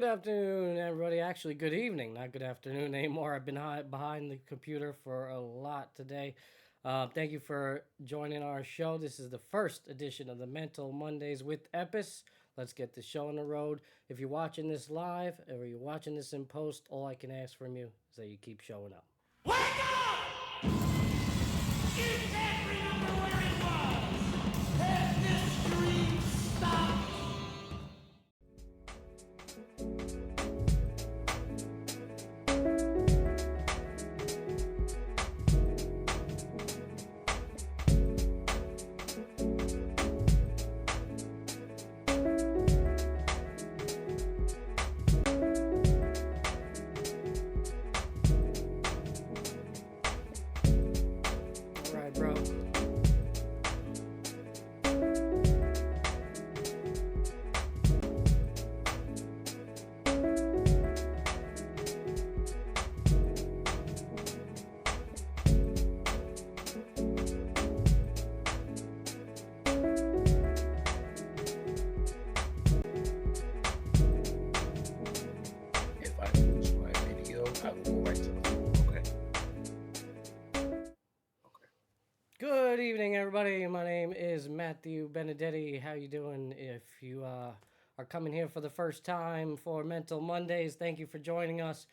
Good afternoon, everybody. Actually, good evening, not good afternoon anymore. I've been behind the computer for a lot today. Thank you for joining our show. This is the first edition of the Mental Mondays with Epis. Let's get the show on the road. If you're watching this live or you're watching this in post, all I can ask from you is that you keep showing up. Wake up! You can't remember where it was. Has this dream stopped? All right, bro. If I lose my video, I will go right to the phone. Okay. Good evening, everybody. My name is Matthew Benedetti. How you doing? If you are coming here for the first time for Mental Mondays, thank you for joining us.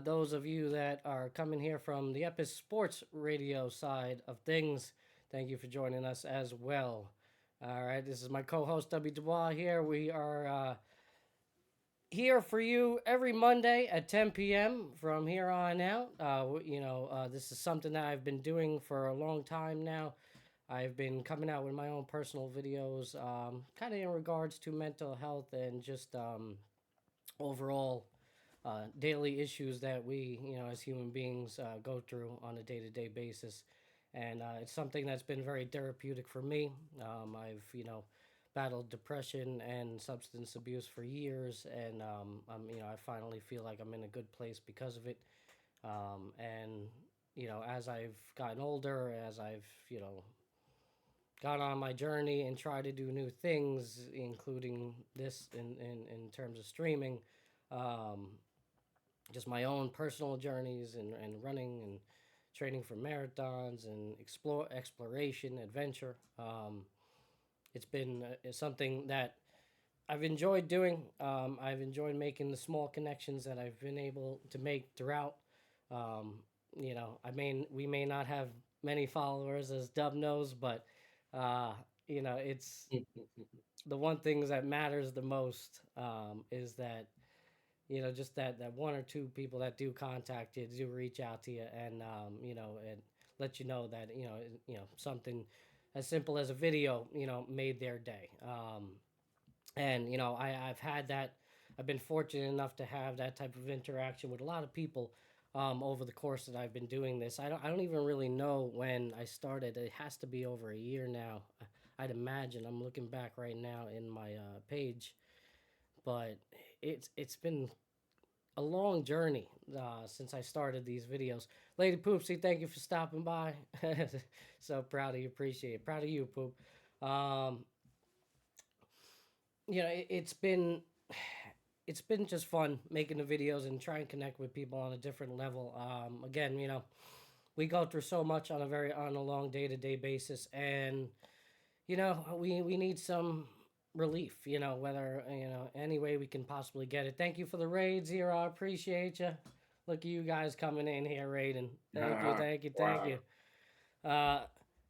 Those of you that are coming here from the Epis Sports Radio side of things, thank you for joining us as well. All right, this is my co-host W. Dubois here. We are here for you every Monday at 10 p.m. from here on out. This is something that I've been doing for a long time now. I've been coming out with my own personal videos, kind of in regards to mental health and just overall daily issues that we, as human beings go through on a day-to-day basis. And it's something that's been very therapeutic for me. I've, battled depression and substance abuse for years, and I finally feel like I'm in a good place because of it. As I've gotten older, as I've gone on my journey and tried to do new things, including this in terms of streaming, just my own personal journeys and running and training for marathons and exploration, adventure. It's been something that I've enjoyed doing. I've enjoyed making the small connections that I've been able to make throughout. We may not have many followers, as Dub knows, but it's the one thing that matters the most is that just that one or two people that do contact you, do reach out to you, and and let you know that something as simple as a video made their day. I've had that. I've been fortunate enough to have that type of interaction with a lot of people over the course that I've been doing this. I don't even really know when I started. It has to be over a year now. I'd imagine. I'm looking back right now in my page, but it's been a long journey since I started these videos. Lady Poopsie, thank you for stopping by. So proud of you, appreciate it. Proud of you, Poop. It's been just fun making the videos and trying to connect with people on a different level. Again, we go through so much on a long day-to-day basis, and we need some relief, whether any way we can possibly get it. Thank you for the raid, Zero. I appreciate you. Look at you guys coming in here raiding. Thank you.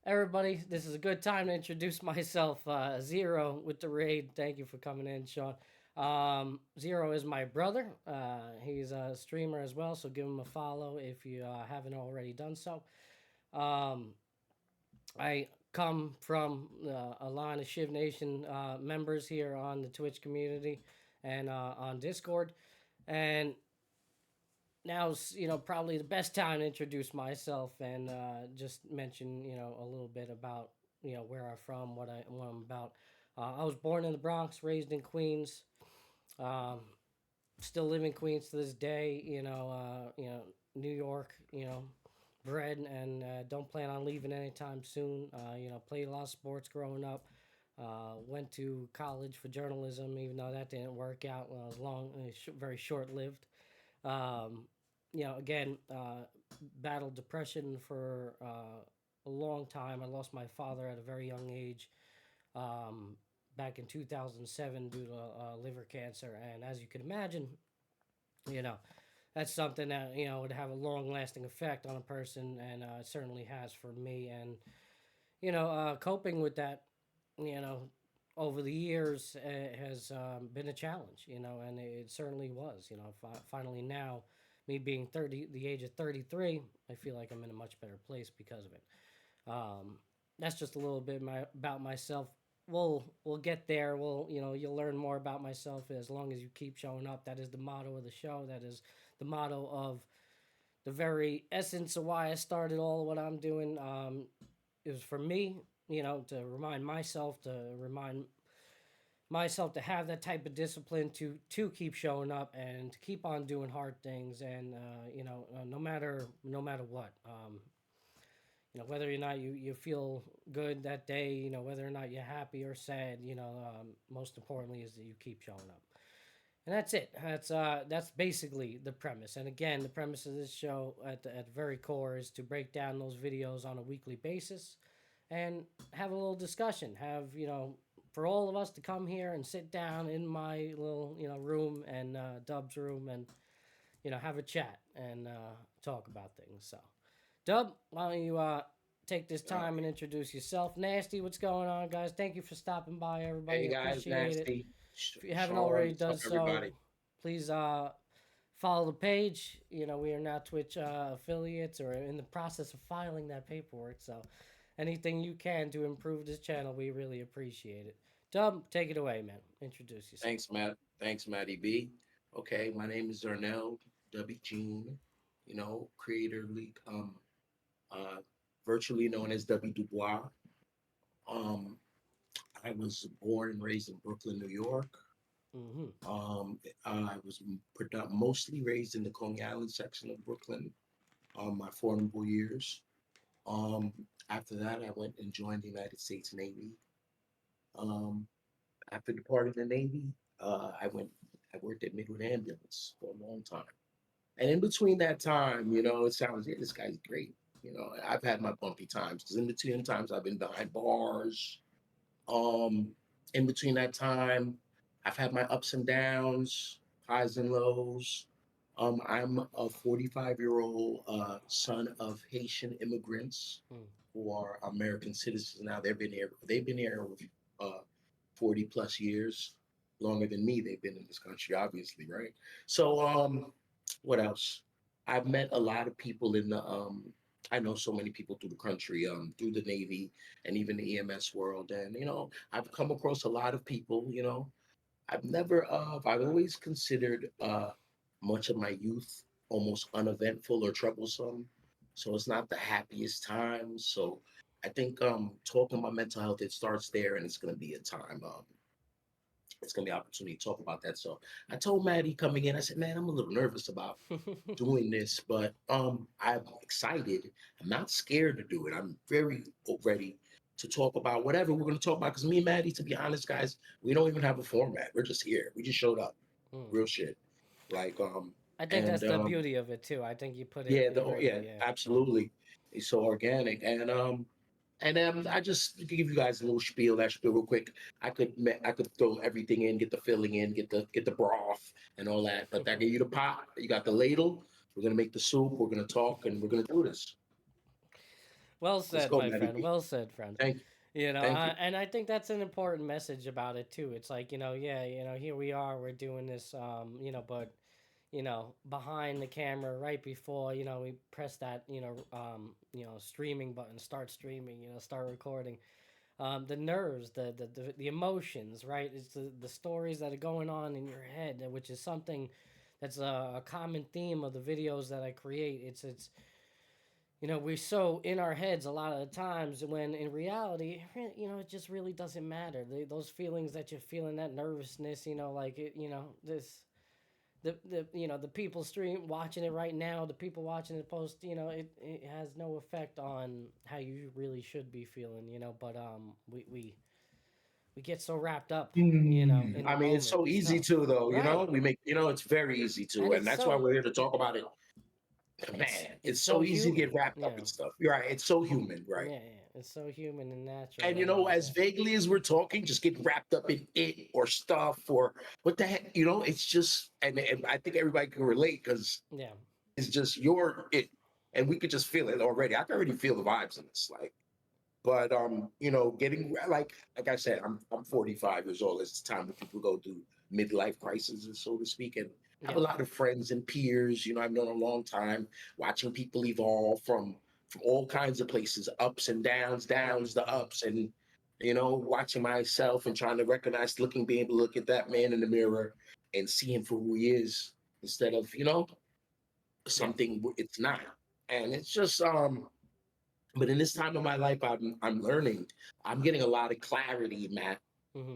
Everybody, this is a good time to introduce myself. Zero with the raid. Thank you for coming in, Sean. Zero is my brother. He's a streamer as well, so give him a follow if you haven't already done so. I come from a line of Shiv Nation members here on the Twitch community and on Discord. And now's probably the best time to introduce myself and just mention a little bit about where I'm from, what I'm about. I was born in the Bronx, raised in Queens, still live in Queens to this day. New York, bred, and don't plan on leaving anytime soon. Played a lot of sports growing up. Went to college for journalism, even though that didn't work out. Well, it was very short lived. Um, again, battled depression for a long time. I lost my father at a very young age, um, back in 2007 due to liver cancer. And as you can imagine, you know, that's something that, would have a long lasting effect on a person, and it certainly has for me. And, coping with that, you know, over the years has been a challenge, and it certainly was. Finally now, me being 30, the age of 33, I feel like I'm in a much better place because of it. Um, that's just a little bit about myself. We'll get there. You'll learn more about myself as long as you keep showing up. That is the motto of the show. That is the motto of the very essence of why I started all of what I'm doing. It was for me, to remind myself to have that type of discipline to keep showing up and to keep on doing hard things, and no matter what. Whether or not you feel good that day, whether or not you're happy or sad, most importantly is that you keep showing up. And that's it. That's basically the premise. And again, the premise of this show at the very core is to break down those videos on a weekly basis and have a little discussion. Have, for all of us to come here and sit down in my little, room and Dub's room, and, have a chat and talk about things. So, Dub, why don't you take this Uh, time and introduce yourself? Nasty, what's going on, guys? Thank you for stopping by, everybody. hey guys, Appreciate it. Nasty, If you haven't Sean, already what's up, done so, everybody? please follow the page. We are now Twitch affiliates, or in the process of filing that paperwork. So anything you can to improve this channel, we really appreciate it. Dub, take it away, man. Introduce yourself. Thanks, Matt. Thanks, Matty B. Okay, my name is Zernell W. Jean. Creatorly, uh, virtually known as W. Dubois. Um, I was born and raised in Brooklyn, New York. Mm-hmm. I was mostly raised in the Coney Island section of Brooklyn. My formidable years. Um, After that, I went and joined the United States Navy. Um, After departing the Navy, I worked at Midwood Ambulance for a long time. And in between that time, it sounds, yeah, this guy's great. I've had my bumpy times because in between times I've been behind bars. Um, in between that time, I've had my ups and downs, highs and lows. I'm a 45-year-old son of Haitian immigrants Mm. who are American citizens now. They've been here 40 plus years, longer than me. They've been in this country, obviously, right? So, what else? I've met a lot of people I know so many people through the country, through the Navy and even the EMS world. And, I've come across a lot of people, I've always considered much of my youth almost uneventful or troublesome. So it's not the happiest time. So I think talking about mental health, it starts there, and it's going to be a time. It's going to be an opportunity to talk about that. So I told Maddie coming in, I said, man, I'm a little nervous about doing this, but I'm excited. I'm not scared to do it. I'm very ready to talk about whatever we're going to talk about. Because me and Maddie, to be honest, guys, we don't even have a format. We're just here. We just showed up. Mm. Real shit. Like I think and that's the beauty of it too. I think you put it, yeah, really, yeah. absolutely. It's so organic. And I just to give you guys a little spiel. That spiel real quick. I could throw everything in, get the filling in, get the broth and all that. But I give you the pot. You got the ladle. We're gonna make the soup. We're gonna talk, and we're gonna do this. Well Let's said, go, my Matty friend. B. Well said, friend. Thank you. Thank you. And I think that's an important message about it too. It's like, yeah, here we are, we're doing this, but behind the camera, right before, we press that, streaming button, start streaming, start recording. The nerves, the emotions, right? It's the stories that are going on in your head, which is something that's a common theme of the videos that I create. It's we're so in our heads a lot of the times when in reality, it just really doesn't matter. Those feelings that you're feeling, that nervousness, like it, this, the people watching it right now, the people watching it post, it has no effect on how you really should be feeling, but we we get so wrapped up, in the I mean, it's moment. so It's easy not to, though. right, We make, it's very easy and to, and it's that's why so we're here to talk about it. Man, it's it's so so easy to human. get wrapped up Yeah, in stuff. You're right. It's so human, right? yeah, yeah. It's so human and natural, And and as vaguely as we're talking, just get wrapped up in it or stuff or what the heck, it's just, and I think everybody can relate because yeah, it's just your it, and we could just feel it already. I can already feel the vibes in this, like. But getting like I said, I'm 45 years old. It's the time when people go through midlife crises, so to speak. And I have yeah, a lot of friends and peers, I've known a long time, watching people evolve from all kinds of places, ups and downs, downs to hmm ups, and watching myself and trying to recognize, being able to look at that man in the mirror and see him for who he is instead of, yeah, something it's not. And it's just but in this time of my life, I'm learning. I'm getting a lot of clarity, Matt, hmm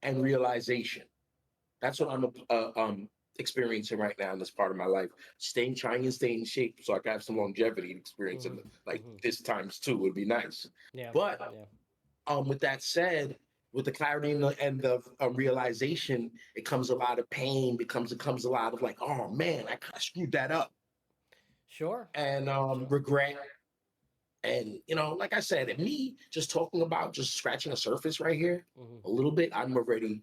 and realization. That's what I'm experiencing right now in this part of my life. Trying and stay in shape so I can have some longevity experience, hmm and like hmm this times two would be nice. yeah, But yeah, with that said, with the clarity and the realization, it comes a lot of pain. It comes a lot of like, oh man, I kind of screwed that up, sure, and sure, regret. And like I said, and me just talking about just scratching the surface right here hmm a little bit, I'm already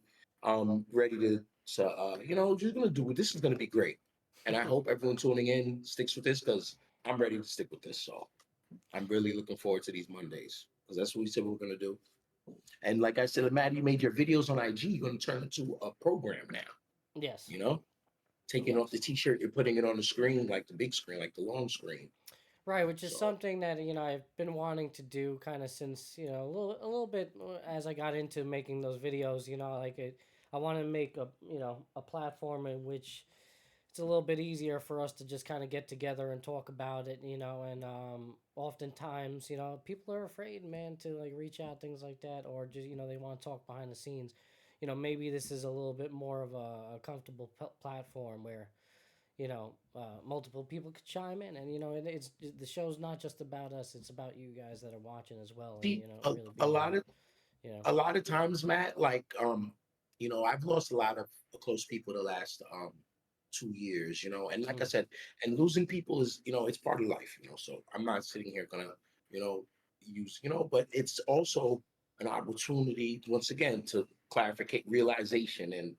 ready to just gonna do it. This is gonna be great. And I hope everyone tuning in sticks with this because I'm ready to stick with this. So I'm really looking forward to these Mondays because that's what we said we were gonna do. And like I said, Matt, you made your videos on IG, you're gonna turn into a program now, yes, you know? Taking off the yes. t-shirt, you're putting it on the screen, like the big screen, like the long screen. Right, which is So something that I've been wanting to do kind of since a little bit as I got into making those videos. I want to make a platform in which it's a little bit easier for us to just kind of get together and talk about it. And oftentimes people are afraid, man, to like reach out things like that, or just they want to talk behind the scenes. Maybe this is a little bit more of a comfortable platform where multiple people could chime in, and it's the show's not just about us; it's about you guys that are watching as well, and see, really a being lot there. of You know. a lot of times, Matt, like I've lost a lot of close people the last 2 years, and like I Mm, said, and losing people is, it's part of life, so I'm not sitting here gonna, you know, use, but it's also an opportunity once again to clarify realization and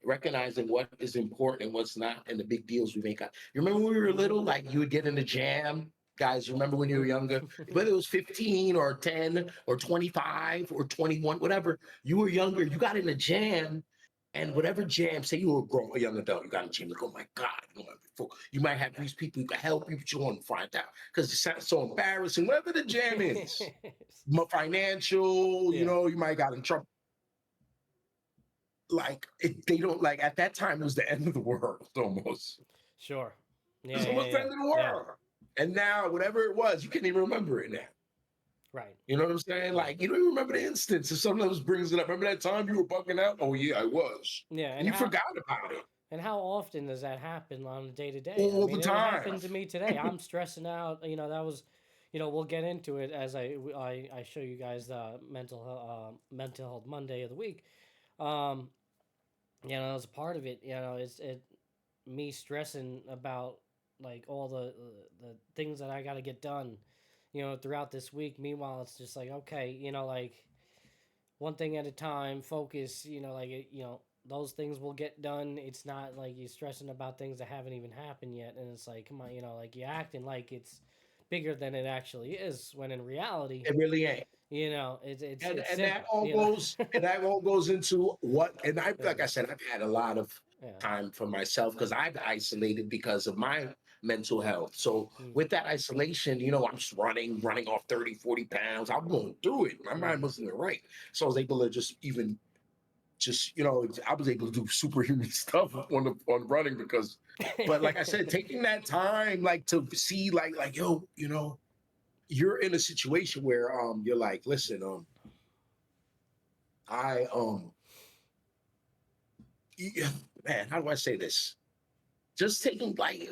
recognizing what is important and what's not, and the big deals we make. You remember when we were mm-hmm. little, like you would get in the jam, guys. You remember when you were younger, Mm-hmm. whether it was 15 or 10 or 25 or 21, whatever. You were younger, you got in the jam, and whatever jam, say you were a young adult, you got in the jam, like, oh my God, you might have these people who can help you, but you won't find out because it sounds so embarrassing. Whatever the jam is, financial, Yeah. you might got in trouble, like they don't, like at that time it was the end of the world almost. Sure. It Yeah. was Yeah. almost the Yeah. end of the Yeah. world. And now whatever it was, you can't even remember it now. Right. You know what I'm saying? Yeah. Like you don't even remember the instance. If someone else brings it up, remember that time you were bugging out? Oh yeah, I was. Yeah. And you forgot about it And how often does that happen on a day to day? I all mean, the it time. happened to me today. I'm stressing out. That was, we'll get into it as I show you guys the mental health Monday of the week. Um, as a part of it, it's me stressing about like all the things that I got to get done, throughout this week. Meanwhile, it's just like okay, like one thing at a time, focus. Those things will get done. It's not like you're stressing about things that haven't even happened yet, and it's like come on, like you're acting like it's bigger than it actually is, when in reality, It really ain't. it's And that simple. all goes and that all goes into what, and I, Yeah, like I said, I've had a lot of yeah. time for myself because I've isolated because of my mental health. So Mm, with that isolation, I'm just running off 30, 40 pounds. I'm going through it. My mind mm. wasn't right. So I was able to just I was able to do superhuman stuff on running because, but like I said, taking that time like to see like yo, you're in a situation where you're like, listen, I yeah, man, how do I say this? Just taking like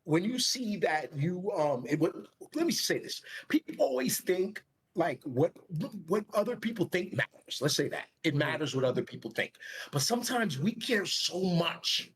when you see that let me say this. People always think like what other people think matters. Let's say that it matters what other people think. But sometimes we care so much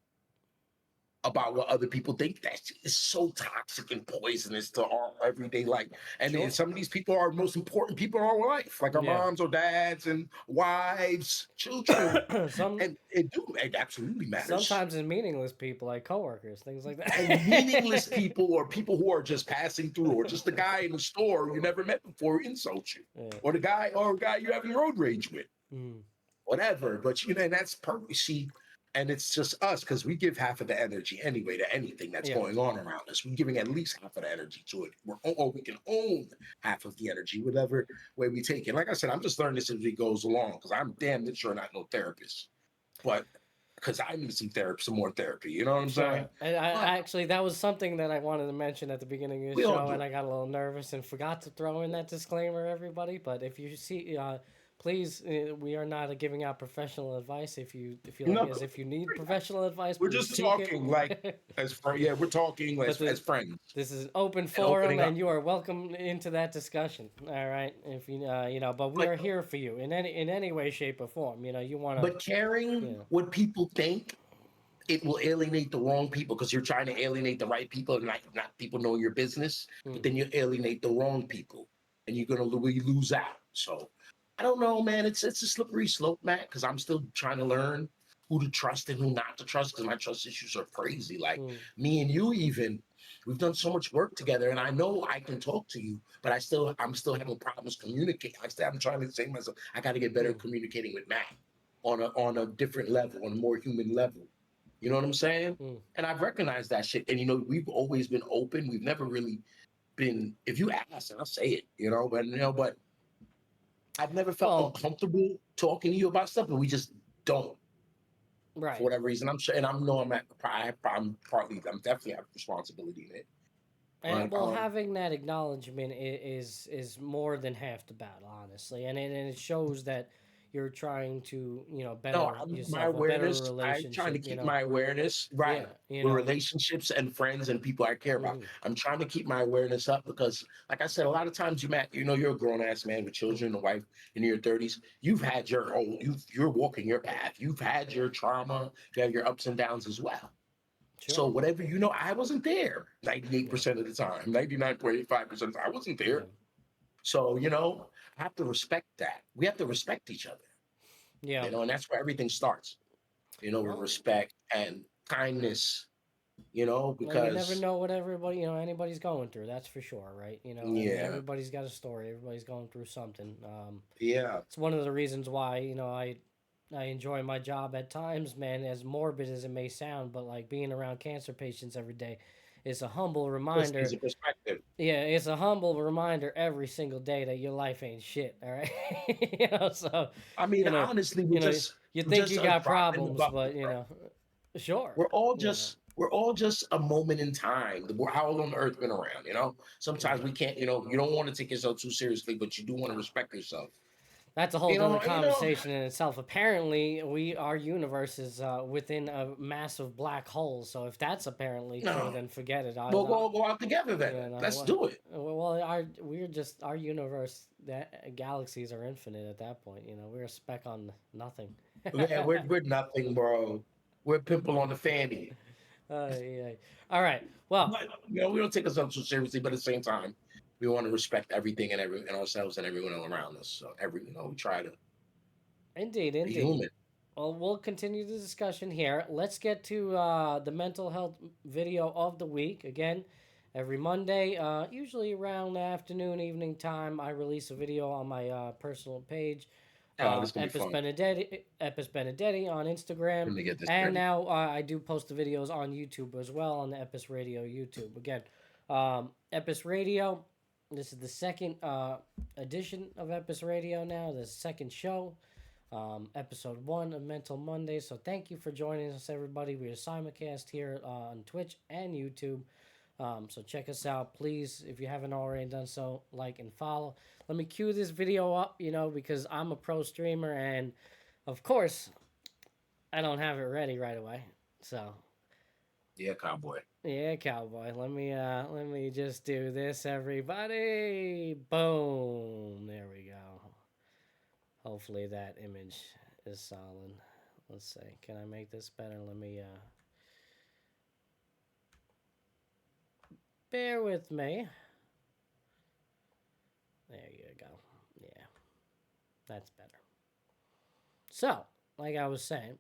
about what other people think that is so toxic and poisonous to our everyday life. And then Sure. some of these people are most important people in our life, like our Yeah. moms or dads and wives, children. Some And it absolutely matters. sometimes it's meaningless people like coworkers, things like And meaningless that. people or people who are just passing through, or just the guy in the store you never met before who insults you, Yeah. or the guy you're having road rage with, Mm. whatever. But and that's perfect. See, and it's just us because we give half of the energy anyway to anything that's Yeah. going on around us. We're giving at least half of the energy to it. Or we can own half of the energy, whatever way we take it. Like I said, I'm just learning this as we goes along because I'm damn sure not no therapist, but because I need some therapy, some more therapy. You know what I'm Sure. saying? And I But actually, that was something that I wanted to mention at the beginning of the we all show, do. and I got a little nervous and forgot to throw in that disclaimer, everybody. But if you see, please, we are not giving out professional advice. If you feel like No, as if you need professional advice, we're please just seek talking like it. as friends. Yeah, we're talking But as friends this is an open and forum, opening and up. you are welcome into that discussion. All right, if you but we But are here for you in any way, shape, or form. You want to, caring you what people think, it will alienate the wrong people because you're trying to alienate the right people and not people know your business, but know. then you alienate the wrong people and you're gonna lose out. So I don't know, man. It's a slippery slope, Matt, because I'm still trying to learn who to trust and who not to trust because my trust issues are crazy. Like Mm, me and you, even we've done so much work together, and I know I can talk to you, but I'm still having problems communicating. I'm trying to say to myself, I got to get better mm, communicating with Matt on a different level, on a more human level. You know what I'm saying? mm. And I've recognized that shit. And we've always been open. We've never really been. If you ask, and I'll say it. But I've never felt Well, uncomfortable talking to you about stuff, but we just don't for right. whatever reason. I'm sure, and I know I'm definitely have responsibility in it. And But well, having that acknowledgement is more than half the battle, honestly, and it shows that you're trying to no, better my yourself, a better awareness. I'm trying to relationship. keep my awareness Yeah, right with know. relationships and friends and people I care about. Hmm. I'm trying to keep my awareness up because, like I said, a lot of times Matt, you're a grown ass man with children, a wife in your 30s. You've had your own. You're walking your path. You've had your trauma. You have your ups and downs as well. Sure. So whatever I wasn't there Yeah. 98% of the time, 99.85% of the time, I wasn't Yeah. there. So I have to respect that. We have to respect each other. Yeah. And that's where everything starts. With Well, respect and kindness, well, you never because know what anybody's going through. That's for sure, right? yeah, Everybody's got a story. Everybody's going through something. yeah, It's one of the reasons why I enjoy my job at times, man. As morbid as it may sound, but like being around cancer patients every day, is a humble just needs reminder. a perspective. Yeah, it's a humble reminder every single day that your life ain't shit. All right, so I mean, you know, honestly, you know, you we're think just you a got drop in the problems, bucket, but bro. sure, We're all just a moment in time. How long the earth been around, Sometimes yeah. we can't, you don't want to take yourself too seriously, but you do want to respect yourself. That's a whole You other know, conversation in itself. Apparently, our universe is within a massive black hole. So if that's apparently true, no. then forget it. We'll go out together then. You Let's know, do it. well, our universe, that galaxies are infinite at that point. We're a speck on nothing. Yeah, we're nothing, bro. We're a pimple on the fanny. Yeah. All right. Well, But we don't take ourselves so seriously, but at the same time, we want to respect everything and ourselves and everyone around us. So we try to indeed, be indeed. human. Well, we'll continue the discussion here. Let's get to the mental health video of the week. Again, every Monday, usually around the afternoon, evening time, I release a video on my personal page, Oh, this is gonna be fun. Epis Benedetti on Instagram. Let me get this And ready. now I do post the videos on YouTube as well on the Epis Radio YouTube. Again, Epis Radio. This is the second edition of Epis Radio now, the second show, episode 1 of Mental Monday. So thank you for joining us, everybody. We are simulcast here on Twitch and YouTube. So check us out, please. If you haven't already done so, like and follow. Let me cue this video up, because I'm a pro streamer, and of course, I don't have it ready right away. So Yeah, cowboy. Yeah, cowboy. Let me just do this, everybody. Boom. There we go. Hopefully that image is solid. Let's see. Can I make this better? Let me bear with me. There you go. Yeah. That's better. So, like I was saying,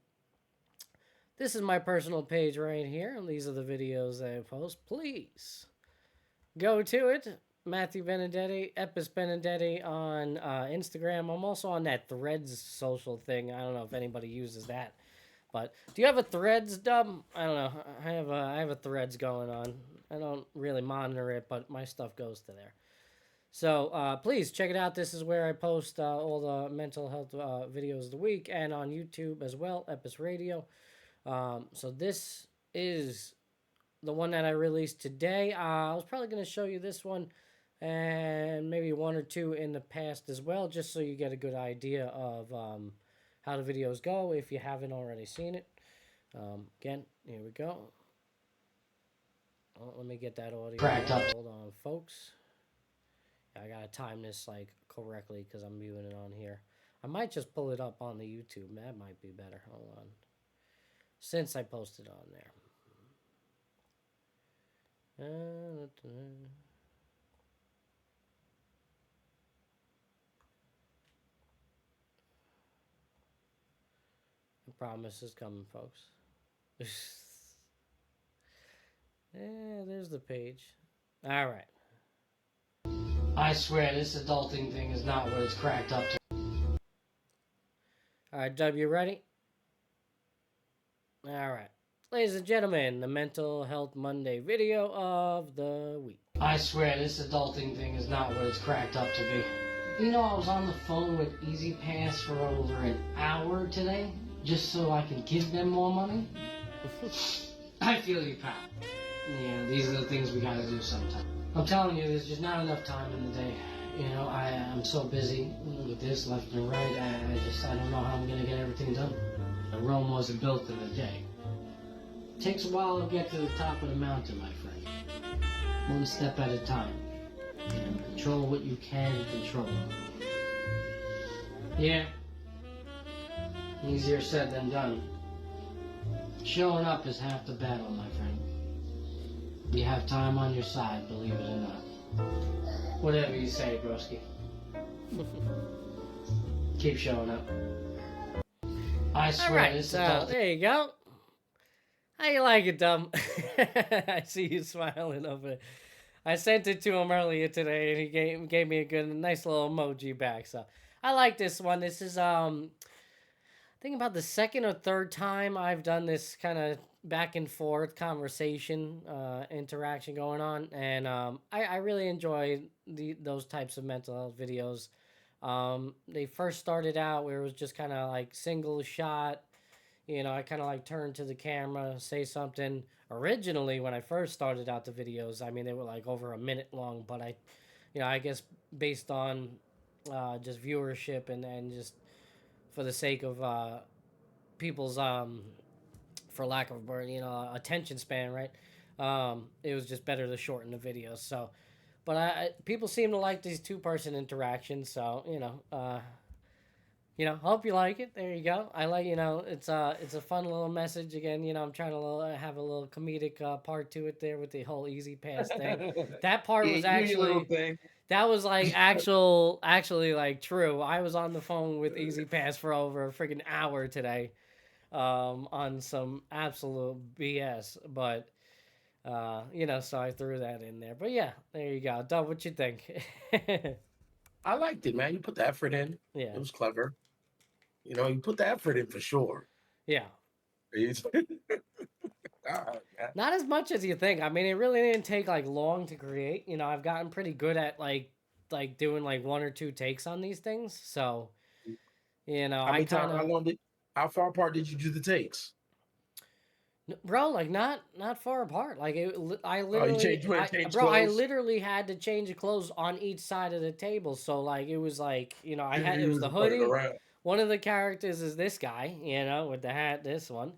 this is my personal page right here, and these are the videos that I post. Please go to it. Matthew Benedetti, Epis Benedetti on Instagram. I'm also on that Threads social thing. I don't know if anybody uses that, but do you have a Threads, Dub? I don't know. I have a Threads going on. I don't really monitor it, but my stuff goes to there. So please check it out. This is where I post all the mental health videos of the week, and on YouTube as well, Epis Radio. So this is the one that I released today. I was probably going to show you this one and maybe one or two in the past as well, just so you get a good idea of how the videos go if you haven't already seen it. Again, here we go. Oh, let me get that audio. Cracked up. Hold on, folks. I gotta time this like correctly because I'm viewing it on here. I might just pull it up on the YouTube. That might be better. Hold on. Since I posted on there. I promise is coming, folks. Yeah, there's the page. All right. I swear this adulting thing is not what it's cracked up to. All right, W, ready? All right. Ladies and gentlemen, the Mental Health Monday video of the week. I swear this adulting thing is not what it's cracked up to be. You know, I was on the phone with Easy Pass for over an hour today, just so I can give them more money. I feel you, pal. Yeah, these are the things we gotta do sometimes. I'm telling you, there's just not enough time in the day. You know, I'm so busy with this left and right, I don't know how I'm gonna get everything done. Rome wasn't built in a day. It takes a while to get to the top of the mountain, my friend. One step at a time. You know, control what you can control. Yeah. Easier said than done. Showing up is half the battle, my friend. You have time on your side, believe it or not. Whatever you say, broski. Keep showing up. I swear All right, this so there you go. How you like it, Dumb? I see you smiling over it. I sent it to him earlier today, and he gave me a nice little emoji back. So I like this one. This is I think about the second or third time I've done this kind of back and forth conversation, interaction going on, and I really enjoy those types of mental health videos. They first started out where it was just kind of like single shot. You know, I kind of like turn to the camera, say something. Originally, when I first started out the videos, I mean, they were like over a minute long, but I guess based on just viewership and just for the sake of people's, for lack of a word, attention span, right? It was just better to shorten the videos. So, but people seem to like these two-person interactions, so, hope you like it. There you go. I like, it's a fun little message. Again, I'm trying to have a little comedic part to it there with the whole Easy Pass thing. That part was actually, that was like actually like true. I was on the phone with Easy Pass for over a freaking hour today, on some absolute BS. But, so I threw that in there. But yeah, there you go. Doug, what you think? I liked it, man. You put the effort in. Yeah. It was clever. You put the effort in for sure. Yeah. All right, man. Not as much as you think. I mean, it really didn't take like long to create. I've gotten pretty good at like doing like one or two takes on these things. So, How far apart did you do the takes? Bro, like not far apart. Like I literally had to change the clothes on each side of the table. So like it was like it was the hoodie. One of the characters is this guy, with the hat. This one.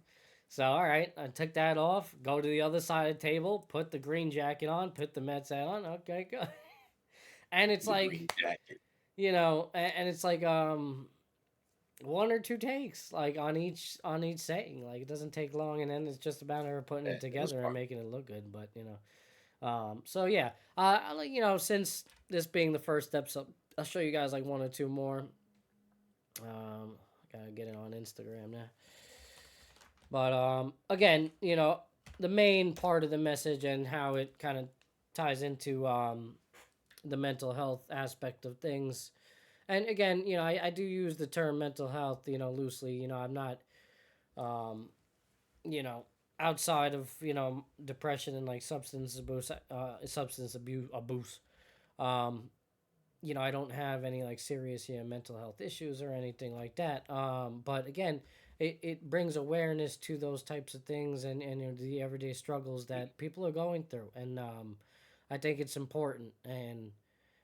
So all right, I took that off. Go to the other side of the table. Put the green jacket on. Put the Mets hat on. Okay, good. And it's The green like, jacket. and it's like one or two takes like on each saying. Like it doesn't take long, and then it's just about her putting Yeah, it it was together and fun. making it look good. But so yeah, since this being the first episode, I'll show you guys like one or two more. Gotta get it on Instagram now. But again, the main part of the message and how it kind of ties into the mental health aspect of things. And again, I do use the term mental health, loosely. I'm not, um, you know, outside of depression and like substance abuse. Um, I don't have any like serious mental health issues or anything like that. But again, it brings awareness to those types of things and the everyday struggles that people are going through, and I think it's important, and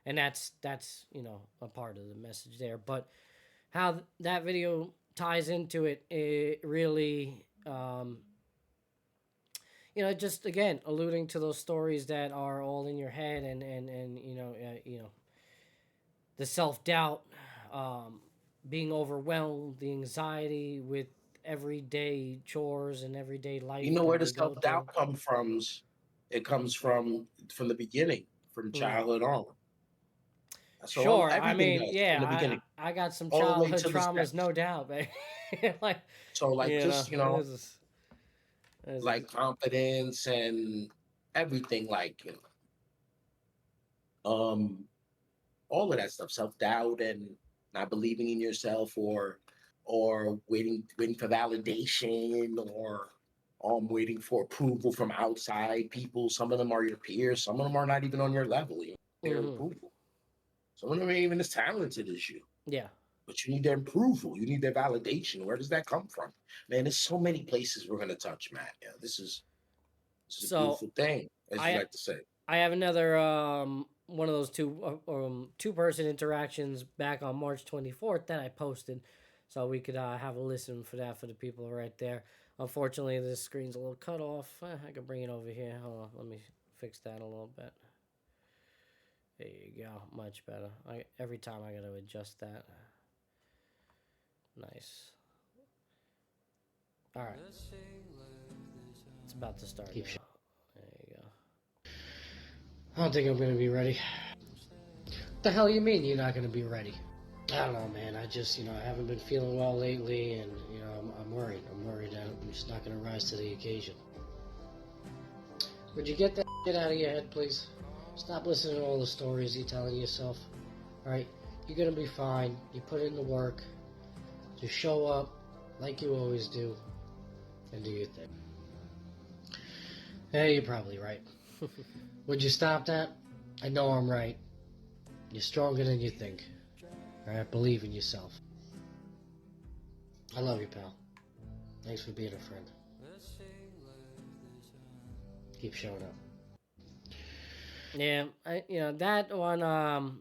that's a part of the message there. But how that video ties into it, it really just again alluding to those stories that are all in your head, and the self doubt, being overwhelmed, the anxiety with everyday chores and everyday You life know where that the we go self doubt through. comes from? It comes from the beginning, from Mm. childhood on. That's all. Sure, I Everything mean, does from yeah, the beginning, I got some all the way childhood to the traumas, steps. no doubt, man. Like, So, like, just this is like confidence and everything, like um, all of that stuff, self doubt and not believing in yourself, or waiting for validation, or waiting for approval from outside people. Some of them are your peers. Some of them are not even on your level. Their hmm approval. Some of them ain't even as talented as you. yeah. But you need their approval. You need their validation. Where does that come from? Man, there's so many places we're gonna touch, Matt. Yeah, this is a So beautiful thing, as you I like to say. I have another one of those two-person interactions back on March 24th that I posted, so we could have a listen for that for the people right there. Unfortunately, this screen's a little cut off. I can bring it over here. Hold on, let me fix that a little bit. There you go, much better. Every time I gotta adjust that. Nice. All right, it's about to start Keep now. There you go. I don't think I'm gonna be ready. What the hell you mean you're not gonna be ready? I don't know, man. I just, I haven't been feeling well lately, and I'm worried. I'm worried that I'm just not gonna rise to the occasion. Would you get that shit out of your head, please? Stop listening to all the stories you're telling yourself. All right, you're gonna be fine. You put in the work. Just show up like you always do, and do your thing. Hey, you're probably right. Would you stop that? I know I'm right. You're stronger than you think. Alright, believe in yourself. I love you, pal. Thanks for being a friend. Keep showing up. Yeah, that one. Oh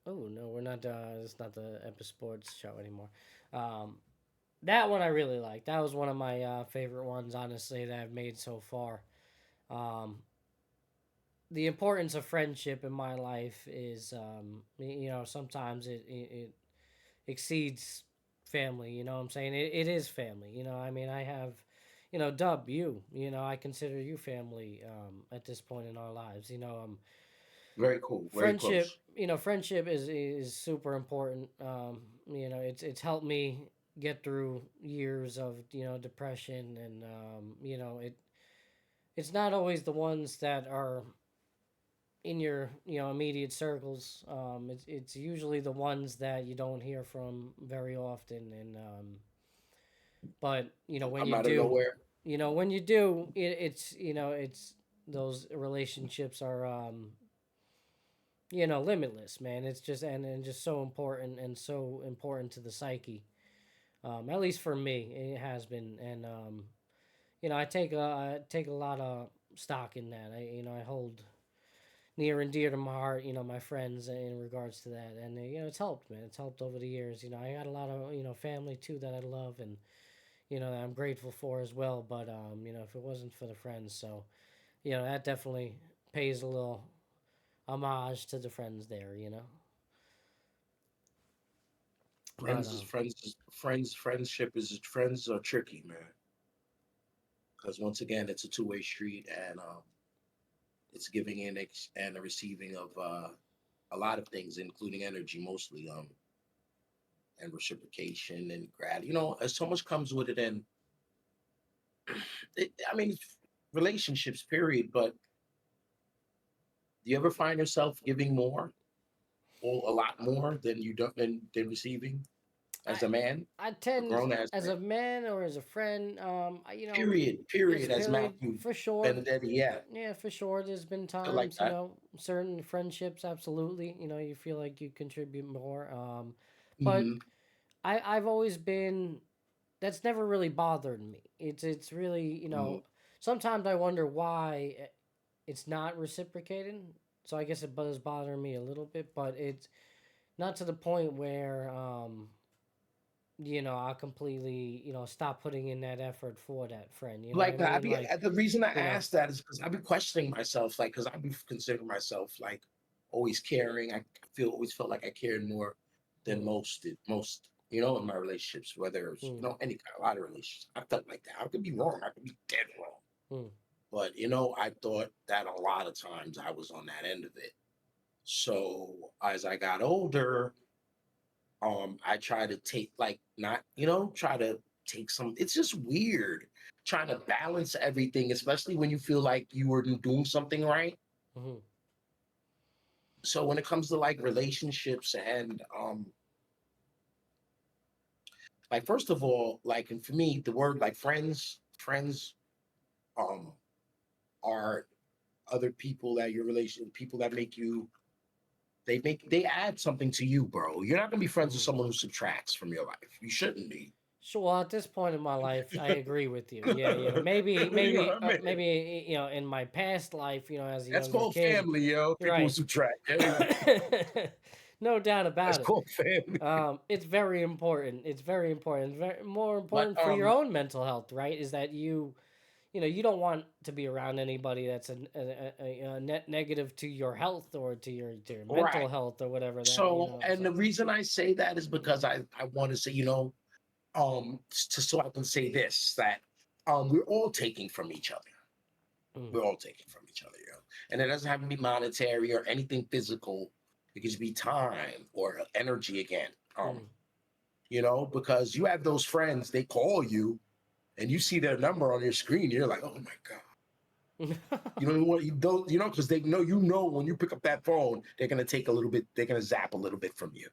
no, we're not. It's not the Epis Sports show anymore. Um, that one I really like. That was one of my favorite ones, honestly, that I've made so far. Um, the importance of friendship in my life is, sometimes it exceeds family. You know what I'm saying? It is family. I mean, I have, Dub, I consider you family at this point in our lives. Very cool. Very Friendship, close. friendship is super important. It's helped me get through years of, depression, and, it's not always the ones that are in your immediate circles. It's usually the ones that you don't hear from very often, and but when I'm you out of do, nowhere. it's those relationships are limitless, man. It's just and just so important, and so important to the psyche. At least for me, it has been, and I take a lot of stock in that. I hold near and dear to my heart, my friends in regards to that. And, it's helped, man. It's helped over the years. I got a lot of, family too that I love. And, that I'm grateful for as well. But if it wasn't for the friends, so that definitely pays a little homage to the friends there. But Friends are tricky, man. Because once again, it's a two-way street, and it's giving in and a receiving of a lot of things, including energy, mostly, and reciprocation and gratitude. As so much comes with it, and I mean, relationships, period. But do you ever find yourself giving more, or a lot more than you don't than receiving I as a man, I a tend grown ass as man? a man or as a friend, Period. yes, Period. As period Matthew for sure. Benedetti, yeah, Yeah, for sure. There's been feel like times, that. certain friendships, absolutely. You feel like you contribute more. But Hmm. I've always been. That's never really bothered me. It's really Sometimes I wonder why it's not reciprocated. So I guess it does bother me a little bit, but it's not to the point where I completely stop putting in that effort for that friend. You know what I Like mean? Like the reason I you know. asked that is because I be questioning myself, like, because I be considering myself like always caring. I always felt like I cared more than Mm, most, in my relationships, whether it's mm, any kind, a lot of relationships. I felt like that. I could be wrong. I could be dead wrong. mm, But I thought that a lot of times I was on that end of it. So as I got older, I try to take, like, not, try to take some, it's just weird trying to balance everything, especially when you feel like you were doing something right. mm, So when it comes to like relationships and like, first of all, like, and for me, the word like friends um are other people that your relation people that make you, they add something to you, bro. You're not gonna be friends with mm. someone who subtracts from your life. You shouldn't be. Sure. Well, at this point in my life, I agree with you. Yeah, maybe, You know what I mean? in my past life, as a That's younger called kid, family, yo. you're People who right. subtract. Yeah. No doubt That's about it. called family. It's very important. It's very important. Very more But important for your own mental health, right? Is that you don't want to be around anybody that's a net negative to your health or to your mental right. health or whatever that So, and So, the reason I say that is because I want to say, so I can say this, that we're all taking from each other. mm, We're all taking from each other, and it doesn't have to be monetary or anything physical. It could just be time or energy again. mm. Because you have those friends, they call you and you see their number on your screen, you're like, oh my God. You don't want you don't, because they know, when you pick up that phone, they're gonna take a little bit, they're gonna zap a little bit from you.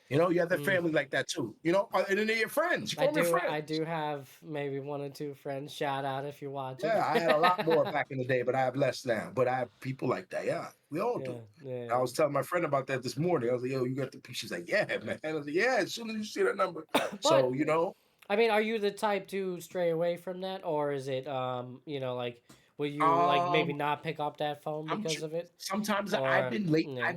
You have the Mm. family like that too. And then they're your friends. You call them your I friends. do have maybe one or two friends. Shout out if you're watching. Yeah, I had a lot more back in the day, but I have less now. But I have people like that. Yeah, we all do. Yeah, I yeah. was telling my friend about that this morning. I was like, yo, you got the She's like, yeah, man. I was like, yeah, as soon as you see that number. But So, I mean, are you the type to stray away from that, or is it like will you like maybe um, not pick up that phone I'm because of it, sometimes I've or been late. yeah,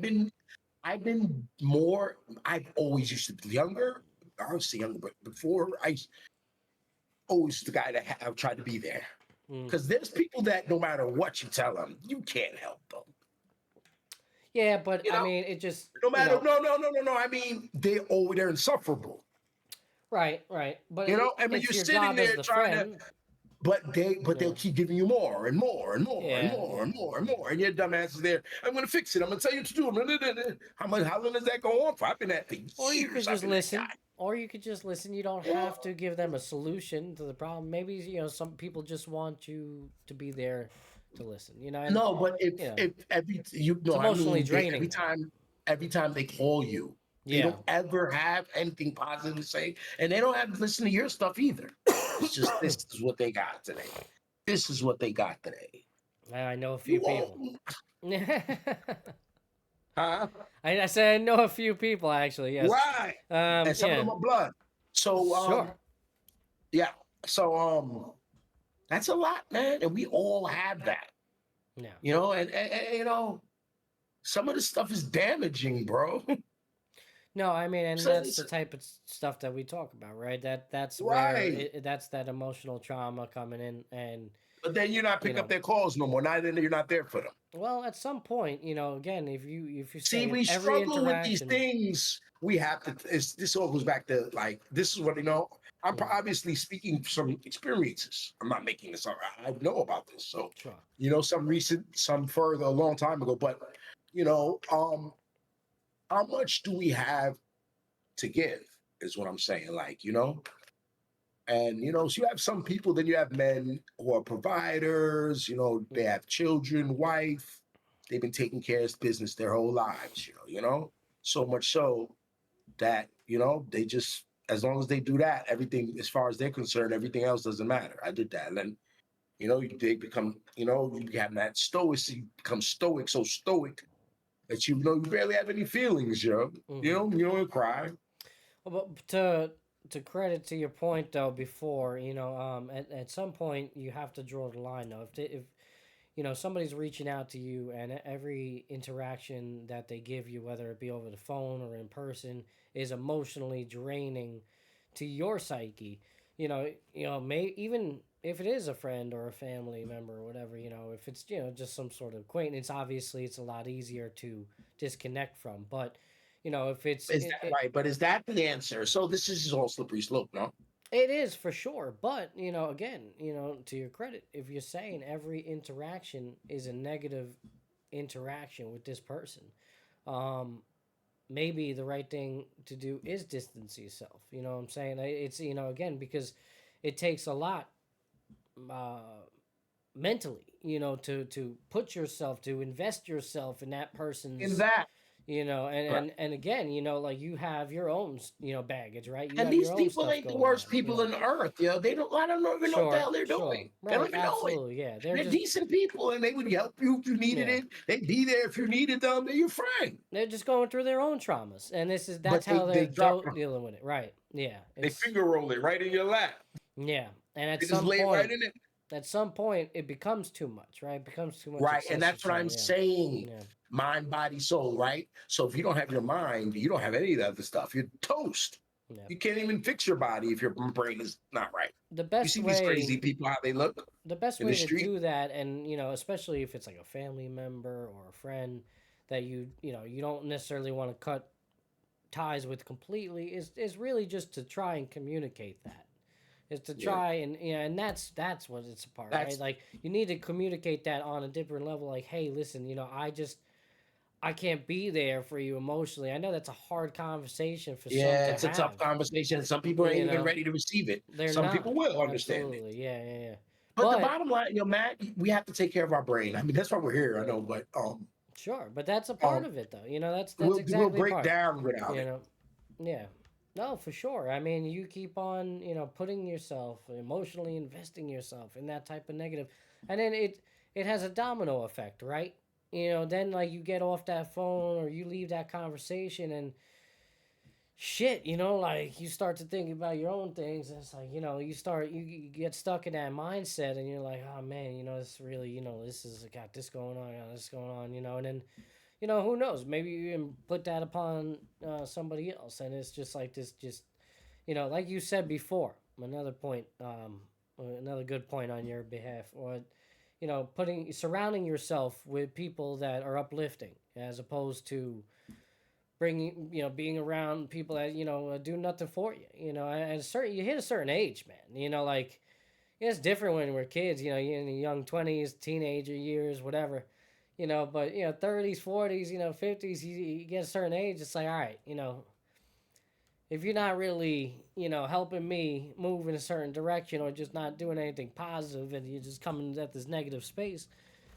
I've been more. I've always used to be younger. I was younger, but before always the guy that I've tried to be there. mm. Because there's people that no matter what you tell them, you can't help them. Yeah, but You I know, mean, it just no matter, no, no, no, no, no. I mean, they're insufferable. right, right. But I mean, it's you're your sitting job as there the trying to, friend. but they'll Yeah, keep giving you more and more and more and yeah, more and yeah. more and more. And your dumbass is there. I'm gonna fix it. I'm gonna tell you what to do. How long does that go on for? I've been at for Or you could years. I've just been that listen. guy. Or you could just listen. You don't You know? have to give them a solution to the problem. Maybe some people just want you to be there to listen. And No, but you know if every you it's know, I emotionally mean, they draining though. every time they call you, they Yeah. don't ever have anything positive to say, and they don't have to listen to your stuff either. It's just, this is what they got today. This is what they got today. I know a few You people. won't, I, huh? I said I know a few people actually. Yes. Right. And some of Yeah. them are blood. So Sure. yeah. So that's a lot, man. And we all have that. Yeah. And some of this stuff is damaging, bro. No, I mean, and So that's it's the type of stuff that we talk about, right? That's where right. that's that emotional trauma coming in, and But then you're not you pick up know, their calls no more. Now then you're not there for them. well, at some point, again, if you're See, saying we every struggle with these interaction, things. We have to. This all goes back to like this is what I'm mm, obviously speaking from experiences. I'm not making this up. I know about this. So, sure, some recent, some further, a long time ago. But you know, um, how much do we have to give? Is what I'm saying. Like and so you have some people. Then you have men who are providers. They mm, have children, wife. They've been taking care of business their whole lives. So much so that they just as long as they do that, everything as far as they're concerned, everything else doesn't matter. I did that, and then they become you have that stoic, you become stoic, so stoic that you barely have any feelings, hmm. you don't cry. But to credit to your point though, before at some point you have to draw the line though. If somebody's reaching out to you, and every interaction that they give you, whether it be over the phone or in person, is emotionally draining to your psyche. May even if it is a friend or a family member or whatever, if it's just some sort of acquaintance, obviously it's a lot easier to disconnect from. But if it's Is that right? But is that the answer? So this is all slippery slope, no? it is for sure. But again, to your credit, if you're saying every interaction is a negative interaction with this person, um, maybe the right thing to do is distance yourself. You know what I'm saying? It's again, because it takes a lot uh, mentally, to put yourself, to invest yourself in that In person's, that, and right? and again, like you have your own baggage, right? You And have these your own people stuff ain't the going on. worst people on earth. They don't. I don't even know what the Sure, hell they're sure, doing. They don't right, even know it. absolutely, yeah. They're They're just decent people, and they would help you if you needed yeah, it. They'd be there if you needed them. They're your friend. they're just going through their own traumas, and that's But they how they they're drop dealing with it, right? Yeah, they it's finger roll it right in your lap. yeah, and They just lay it right in it. at some point, it becomes too much, right? It becomes too much Right. And excessive that's what I'm trauma. Yeah, saying. yeah, Mind, body, soul, right? So if you don't have your mind, you don't have any of the other stuff. You're toast. yeah. You can't even fix your body if your brain is not right. The You best see these way crazy people, how they look the best in the way to street? do that, and especially if it's like a family member or a friend that you don't necessarily want to cut ties with completely, is really just to try and communicate that, is to Yeah. try and and that's what it's apart, right? That's Like you need to communicate that on a different level, like, hey, listen, I can't be there for you emotionally. I know that's a hard conversation for some yeah, to it's a tough have. conversation. Some people ain't You even know, ready to receive it. they're Some people not. will understand it. Absolutely. Yeah, yeah, yeah. But the But bottom line, Matt, we have to take care of our brain. I mean, that's why we're here. I know, but sure, but that's a part um, of it though. That's we'll exactly a break part. down without You it. know. Yeah. No, for sure. I mean, you keep on, putting yourself, emotionally investing yourself in that type of negative, and then it has a domino effect, right? Then like you get off that phone or you leave that conversation, and shit, like you start to think about your own things, and it's like, you get stuck in that mindset, and you're like, oh man, it's really, this is got this going on, this going on, and then who knows, maybe you even put that upon somebody else, and it's just like this, just like you said before, another point, another good point on your behalf, or putting surrounding yourself with people that are uplifting, as opposed to bringing being around people that do nothing for you. At a certain, you hit a certain age, man, like it's different when we're kids, you're in the young 20s, teenager years, whatever, but 30s, 40s, 50s, you get a certain age, it's like, all right, if you're not really helping me move in a certain direction, or just not doing anything positive, and you're just coming at this negative space,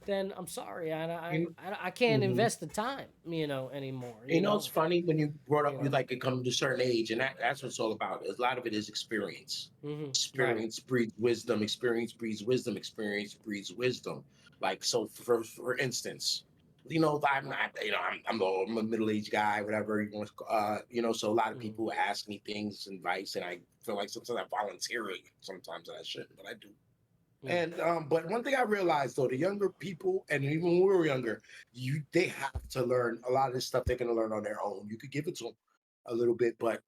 then I'm sorry, You, I can't mhm. invest the time, anymore, It's funny when you brought you up you know like it come to a certain age, and that's what it's all about. A lot of it is experience. right. Experience breeds wisdom. Experience breeds wisdom. Experience breeds wisdom. Like so, for instance, I'm not, I'm a middle aged guy, whatever you want to, So a lot of Mhm. people ask me things, advice, and I feel like sometimes I volunteer it, sometimes I shouldn't, but I do. Mm. And but one thing I realized though, the younger people, and even when we were younger, they have to learn a lot of this stuff they're gonna learn on their own. You could give it to them. a little bit, but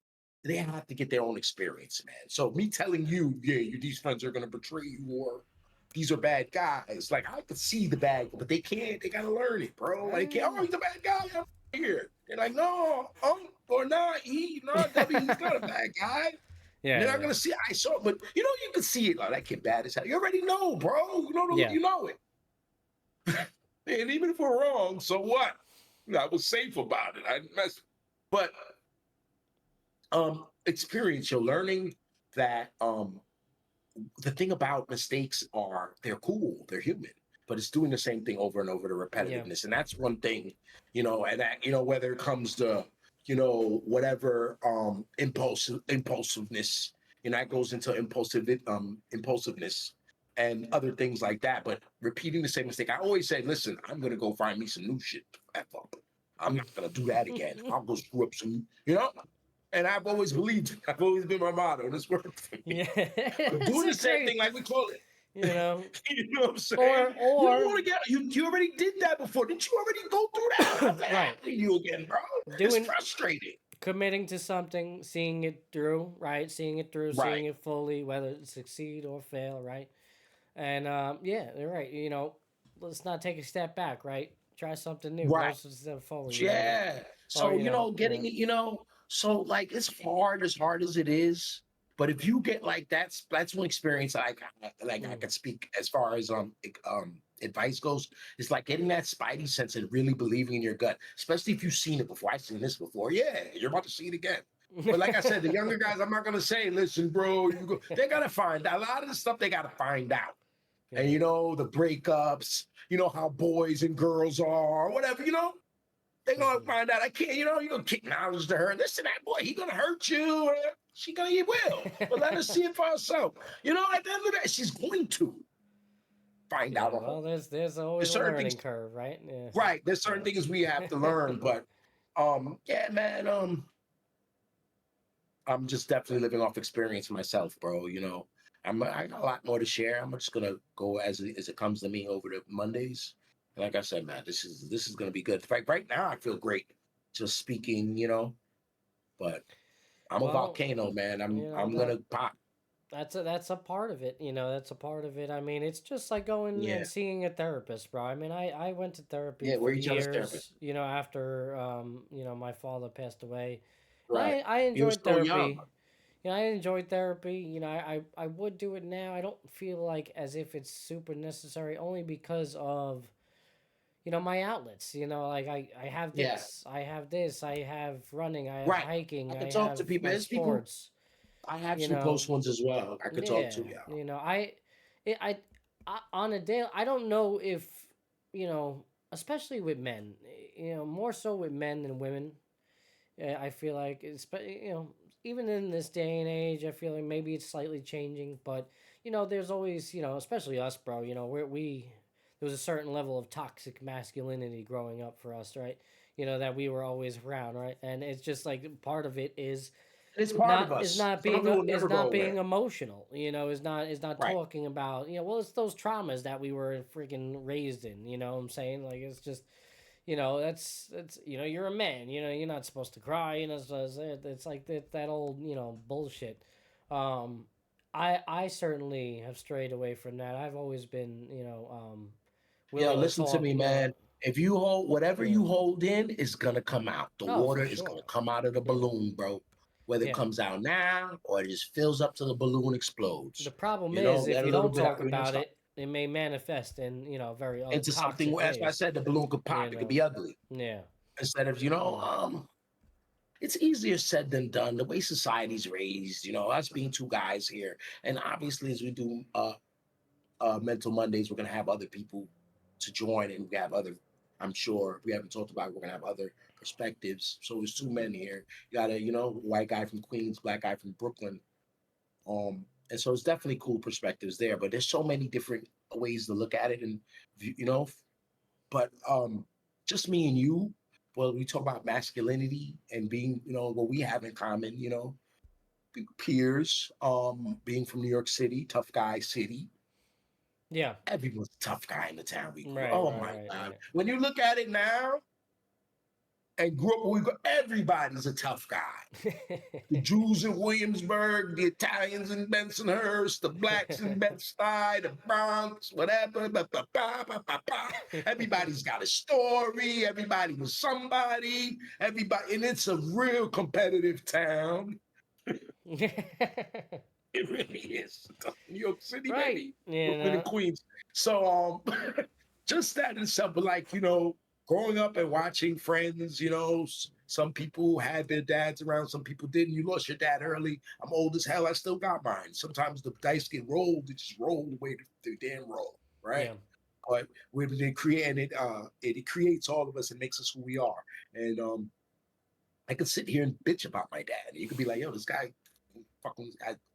they have to get their own experience, man. So me telling you, yeah, these friends are gonna betray you, or these are bad guys. Like I could see the bad, but they can't. They gotta learn it, bro. Like, they can't. Oh, he's a bad guy. I'm here. They're like, no, or not. Not W. He's not a bad guy. They're Yeah, not yeah, gonna see. I saw, but you can see it. Like that kid bad as hell. You already know, bro. yeah, You know it. And even if we're wrong, so what? I was safe about it. I mess, but experience. You're learning that the thing about mistakes are they're cool, they're human, but it's doing the same thing over and over, the yeah, repetitiveness, and that's one thing, and that whether it comes to whatever impulsiveness, that goes into impulsiveness and other things like that. But repeating the same mistake, I always say, listen, I'm gonna go find me some new shit to F up. I'm not gonna do that again. I'll go screw up some, and I've always believed it. I've always been my motto. This worked for me. yeah. But It's doing a the same great, thing, like we call it, you know, you know what I'm saying? You don't or want to get you already did that before. Didn't you already go through that? How's that right, happening to you again, bro? It's doing frustrating. committing to something, seeing it through, right? Seeing it through, Right, seeing it fully, whether it succeed or fail, right? And yeah, you're right. Let's not take a step back, right? Try something new, go right. a step forward. Yeah. Or So, getting it, so like it's as hard as it is. But if you get like that's one experience I mm, could speak as far as advice goes. It's like getting that spidey sense and really believing in your gut, especially if you've seen it before. I've seen this before. Yeah, you're about to see it again. But like I said, the younger guys, I'm not gonna say, listen, bro, they gotta find out. A lot of the stuff they gotta find out. And yeah, the breakups, how boys and girls are, whatever, they're gonna mhm. find out. I can't, you're gonna kick knowledge to her. Listen, that boy, he gonna hurt you. He will. But let her see it for herself. At the end of the day, she's going to find out Yeah, a well, whole. there's always There's a certain learning things, curve, right? Yeah, right? There's certain things we have to yeah. learn, but yeah, man, I'm just definitely living off experience myself, bro. I got a lot more to share. I'm just gonna go as it comes to me over the Mondays. And like I said, man, this is gonna be good. In fact, right now I feel great just speaking, but I'm a Well, volcano, man. you know I'm that gonna pop. that's a part of it. That's a part of it. I mean, it's just like going Yeah. and seeing a therapist, bro. I mean, I went to therapy Yeah, for we're each other's therapist. years. After my father passed away, and Right. I You're enjoyed still young. therapy. I enjoyed therapy. I would do it now. I don't feel like as if it's super necessary, only because of my outlets. Like I have Yeah. this, I have this, I have running, I have Right. I hiking, can I talk have to people. my There's people. sports. I have You some close know, ones as well. I could talk yeah. to. Yeah. It, I on a day, I don't know if you know, especially with men, more so with men than women. I feel like it's, even in this day and age, I feel like maybe it's slightly changing, but there's always, especially us, bro. There was a certain level of toxic masculinity growing up for us, right? That we were always around, right? And it's just like part of it It's part of is us. not Some of it will is never go not being away. emotional. Is not Right. talking about well, it's those traumas that we were freaking raised in. You know what I'm saying? Like it's just that's you're a man. You're not supposed to cry. It's like that old bullshit. Um, I certainly have strayed away from that. I've always been Yo, willing to listen to talk. me, man. If you hold whatever Yeah. you hold in is gonna come out. The Oh, water for is gonna sure. come out of the Yeah. balloon, bro. Whether it Yeah. comes out now or it just fills up till the balloon The explodes. problem is if That a you little don't bit talk out, about it, it may manifest in very into something. toxic That's why I ways. said the balloon could You pop. It could know. be ugly. Yeah. Instead of, Yeah. it's easier said than done. The way society's raised, us being two guys here, and obviously as we do mental Mondays, we're gonna have other people to join, and we have other. I'm sure we haven't talked about. We're gonna have other perspectives. So there's two men here. You got a white guy from Queens, black guy from Brooklyn. And so it's definitely cool perspectives there. But there's so many different ways to look at it, and But just me and you. Well, we talk about masculinity and being, what we have in common. Peers. Being from New York City, tough guy city. Yeah. Everyone's a tough guy in the town we grew. Right. Oh Right. my Right. God. Right. When you look at it now, and grew up. Everybody's a tough guy. The Jews in Williamsburg, the Italians in Bensonhurst, the blacks in Bed-Stuy, the Bronx, whatever. Everybody's got a story. Everybody was somebody. Everybody, and it's a real competitive town. It really is. New York City, Right. baby. You Brooklyn know? and Queens. So just that in itself, but like, growing up and watching friends, some people had their dads around, some people didn't. You lost your dad early. I'm old as hell. I still got mine. Sometimes the dice get rolled, it just roll the way the damn roll, right? Yeah. But when they create, and it creates all of us and makes us who we are. And I could sit here and bitch about my dad. You could be like, yo, this guy fucking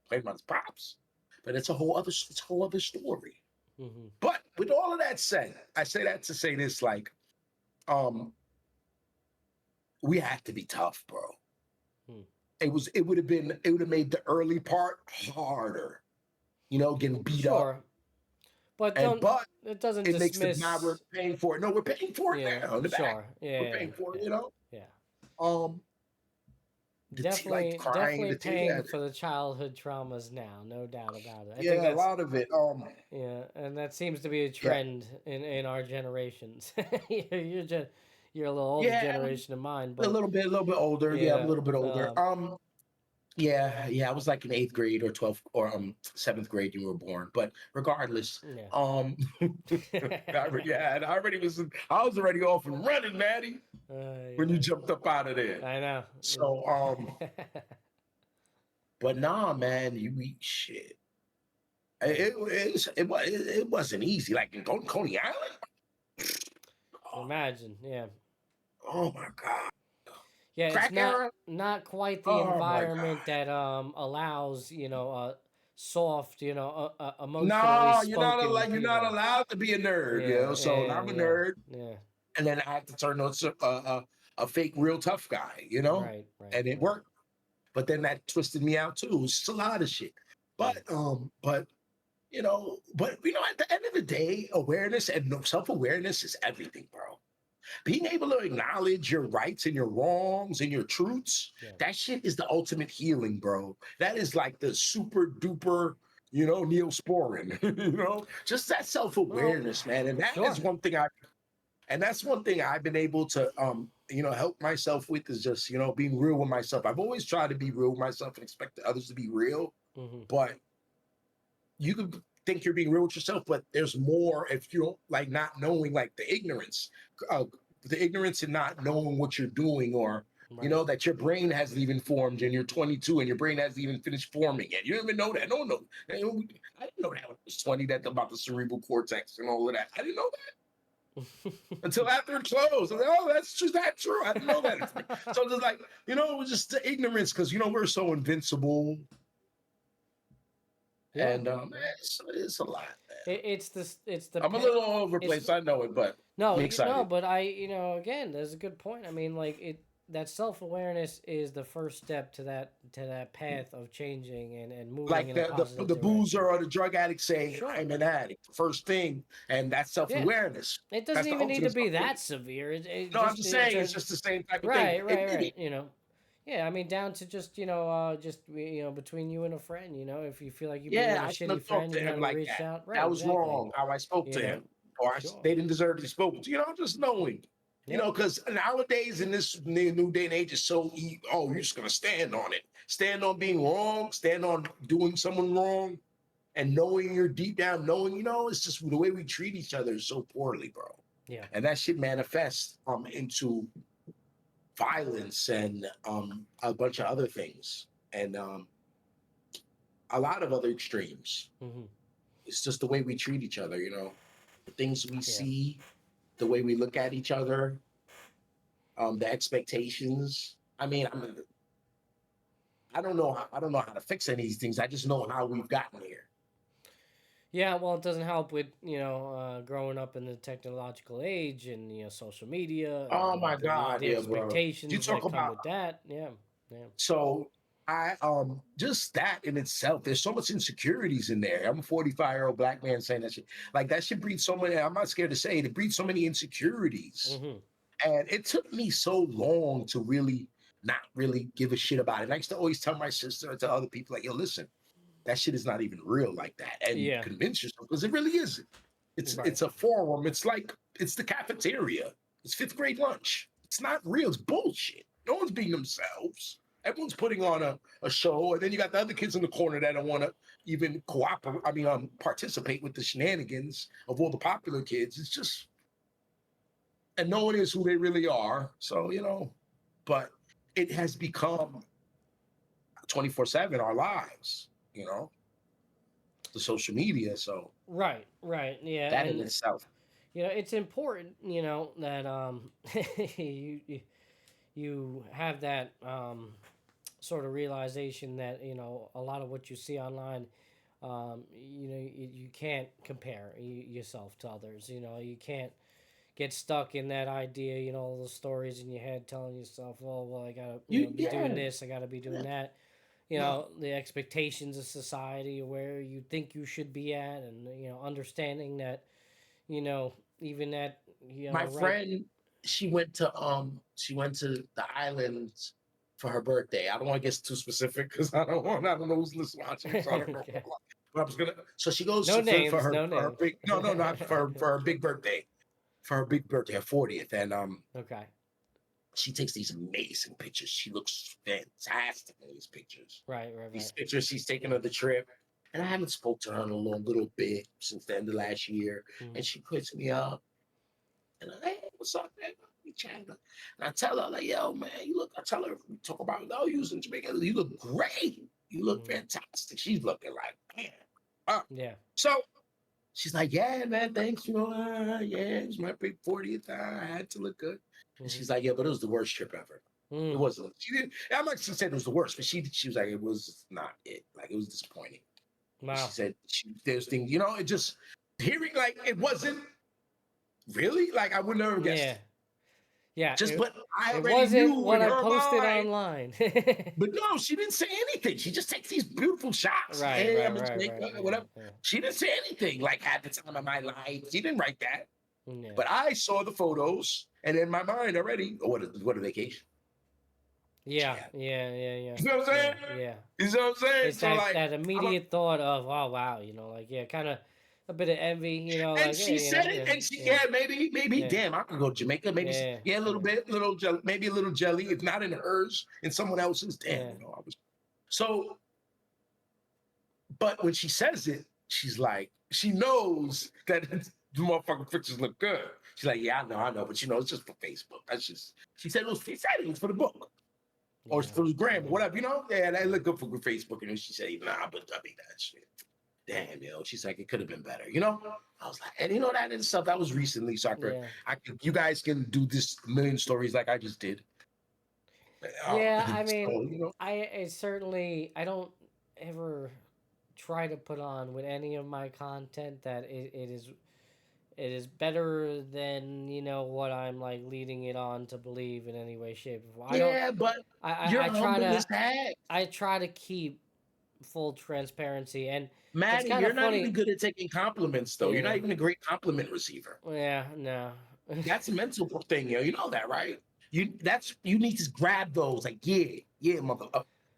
playing about his props. But it's a whole other story. Mm-hmm. But with all of that said, I say that to say this, like, we have to be tough, bro. It would have made the early part harder, getting beat up. But it doesn't it makes dismiss. it now we're paying for it. No, we're paying for it now. In the back. Yeah, We're paying for it, Yeah. Definitely crying, paying for the childhood traumas now, no doubt about it. I think Yeah, a that's, lot of it. yeah, and that seems to be a trend in our generations. You're a little older generation than mine, but a little bit older. Yeah, I'm a little bit older. Yeah, I was like in 8th grade or 12th or 7th grade you were born. But regardless, I was already off and running, Maddie, when you jumped up out of there. I know. So but nah, man, you eat shit. It wasn't easy. Like in Coney Island. Imagine, yeah. Oh my God. Yeah, Crack it's not quite the environment that allows soft, emotionally No, spoken. you're not allowed to be a nerd, So I'm a nerd. Yeah. And then I had to turn on a fake real tough guy, Right. And it worked. But then that twisted me out too. It was just a lot of shit. But at the end of the day, awareness and self-awareness is everything, bro. Being able to acknowledge your rights and your wrongs and your truths, that shit is the ultimate healing, bro. That is like the super duper, Neosporin, just that self-awareness, man. And that is one thing that's one thing I've been able to, help myself with is just, being real with myself. I've always tried to be real with myself and expect others to be real, but you can think you're being real with yourself, but there's more if you don't like not knowing, like the ignorance and not knowing what you're doing, or that your brain hasn't even formed and you're 22 and your brain hasn't even finished forming yet. You don't even know that. No, I didn't know that when I was 20, that about the cerebral cortex and all of that. I didn't know that until after it closed. I was like, oh, that's just not true. I didn't know that. So it's like, it was just the ignorance because we're so invincible. Yeah. And it's a lot. It's the. I'm a little all over the place. I know it, but no, I'm excited. No, but again, there's a good point. I mean, like that self-awareness is the first step to that path of changing and moving. Like in a positive the direction. boozer or the drug addict saying, I'm an addict. First thing, and that's self-awareness. It doesn't even need to be that severe. I'm just saying it's just the same type of thing. Right. Yeah, I mean, down to just between you and a friend. If you feel like you've been with a shitty friend, you haven't reached out. Right, that was wrong. How I spoke to him, or they didn't deserve to be spoken to. Just knowing. Because nowadays in this new day and age, it's so you're just gonna stand on it, stand on being wrong, stand on doing someone wrong, and knowing you're deep down knowing. It's just the way we treat each other is so poorly, bro. Yeah, and that shit manifests into violence and a bunch of other things, and a lot of other extremes. It's just the way we treat each other, the things we see, the way we look at each other, the expectations. I mean, I don't know how to fix any of these things. I just know how we've gotten here. Yeah, well, it doesn't help with growing up in the technological age and social media. Oh my God, the expectations you talk that come about with that. Yeah. So I just that in itself, there's so much insecurities in there. I'm a 45-year-old black man saying that shit. Like that shit breeds so many. I'm not scared to say it. It breeds so many insecurities. And it took me so long to really not really give a shit about it. And I used to always tell my sister and tell other people, like, yo, listen, that shit is not even real like that. And Yeah. convince yourself, because it really isn't. Right. It's a forum. It's like it's the cafeteria. It's fifth grade lunch. It's not real. It's bullshit. No one's being themselves. Everyone's putting on a show, and then you got the other kids in the corner that don't want to even cooperate. I mean, participate with the shenanigans of all the popular kids. It's just, and no one is who they really are. So but it has become 24/7 our lives. The social media. So Right. Yeah. that in And itself. it's important, that you have that sort of realization that a lot of what you see online, you can't compare yourself to others. You can't get stuck in that idea. All those stories in your head telling yourself, "Oh, well, I gotta be doing this. I gotta be doing that." The expectations of society, where you think you should be at, and understanding that even at My right. friend, she went to the islands for her birthday. I don't want to get too specific because I don't know who's listening watching, so I don't know. Okay. But I was gonna. So she goes No to, names, for no her names. big, no, not for her big birthday, her 40th, and Okay. she takes these amazing pictures. She looks fantastic in these pictures. Right. These pictures she's taken of the trip. And I haven't spoke to her in a little bit since the end of last year. Mhm. And she puts me up. And I, hey, what's up, man? We chatting. And I tell her, like, yo, man, I tell her, we talk about, you was in Jamaica. You look great. You look fantastic. She's looking like, man. Yeah. So she's like, yeah, man, thanks. Yeah, it was my big 40th. I had to look good. And she's like, yeah, but it was the worst trip ever. It wasn't. She didn't. I'm not she said it was the worst, but she was like, it was not it. Like, it was disappointing. Wow. She said there's things, it just hearing like it wasn't really like I would never guess. Yeah. Yeah. Just but I it already wasn't knew what in I her posted mind. online. But no, she didn't say anything. She just takes these beautiful shots. Right, Hey, right, I'm in right, Jamaica, right, whatever. yeah. She didn't say anything like at the time of my life. She didn't write that. Yeah. But I saw the photos and in my mind already, what a vacation. Yeah. You know what I'm saying? Yeah. You know what I'm saying? It's So that immediate thought of, oh wow, kind of a bit of envy, and like, she said it, and she maybe damn, I can go to Jamaica, maybe a little bit, maybe a little jelly, if not in hers, in someone else's. Damn, I was so. But when she says it, she's like, she knows that the motherfucking pictures look good. She's like, yeah, I know, but it's just for Facebook. That's just. She said it was for the book. Or for the gram, or whatever, Yeah, that look good for Facebook. And then she said, nah, but I mean that shit. Damn, she's like, it could have been better, I was like, and that and stuff, that was recently, so you guys can do this million stories like I just did. Yeah, I mean, so, I don't ever try to put on with any of my content that it is better than what I'm like leading it on to believe in any way, shape, or form. but you're humble as heck. I try to keep full transparency, and Maddie, it's you're not even good at taking compliments, though. You're not even a great compliment receiver. Yeah, no. That's a mental thing, you know that, right? You need to grab those, like, yeah, mother,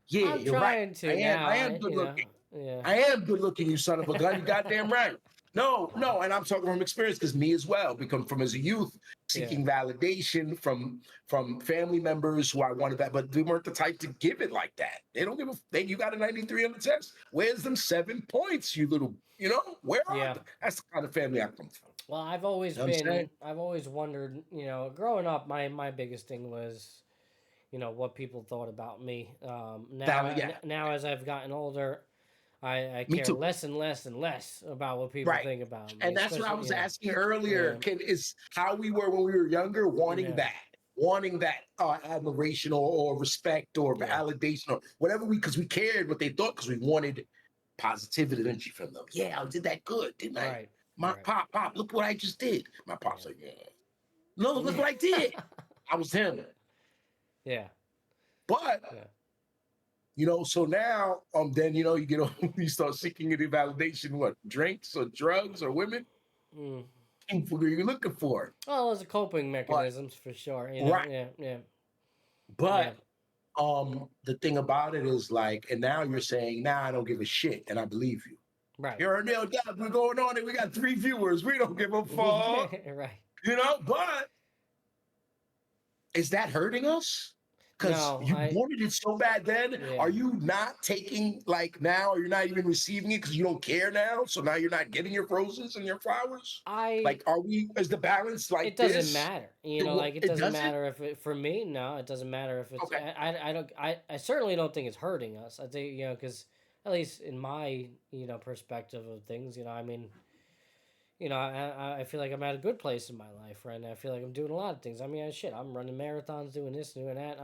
yeah, I'm you're trying right. to now. I am good looking. Yeah. I am good looking, you son of a gun. You goddamn right. No, and I'm talking from experience because me as well, become from as a youth seeking validation from family members who I wanted that, but they weren't the type to give it like that. They don't give a you got a 93 on the test. Where's them 7 points, you little, where are they? That's the kind of family I come from. Well, I've always wondered, growing up, my biggest thing was, what people thought about me. Now as I've gotten older, I care less and less and less about what people think about me. And that's what I was asking earlier. Is how we were when we were younger, wanting that admiration or respect or validation or whatever because we cared what they thought because we wanted positive energy from them. Yeah, I did that good, didn't I? Right. My pop, look what I just did. My pop's like, no, look what I did. I was him. Yeah. But so now, then you get on, you start seeking any validation. What, drinks or drugs or women? looking for. You're looking for. Well, those are coping But mechanisms for sure. right, Yeah, yeah, yeah. but the thing about it is like, and now you're saying, now I don't give a shit, and I believe you. Right. You're a nail down. We're going on it. We got 3 viewers. We don't give a fuck. Right. But is that hurting us? Because No, you wanted it so bad then. Yeah. Are you not taking, like, now, or you're not even receiving it because you don't care now? So now you're not getting your roses and your flowers? Like, is the balance like it doesn't this? matter. Like it It doesn't doesn't? matter if it, for me, no, it doesn't matter if it's, Okay. I don't, I certainly don't think it's hurting us. I think, because at least in my, perspective of things, I mean, I feel like I'm at a good place in my life right now. I feel like I'm doing a lot of things. I mean, shit, I'm running marathons, doing this, doing that.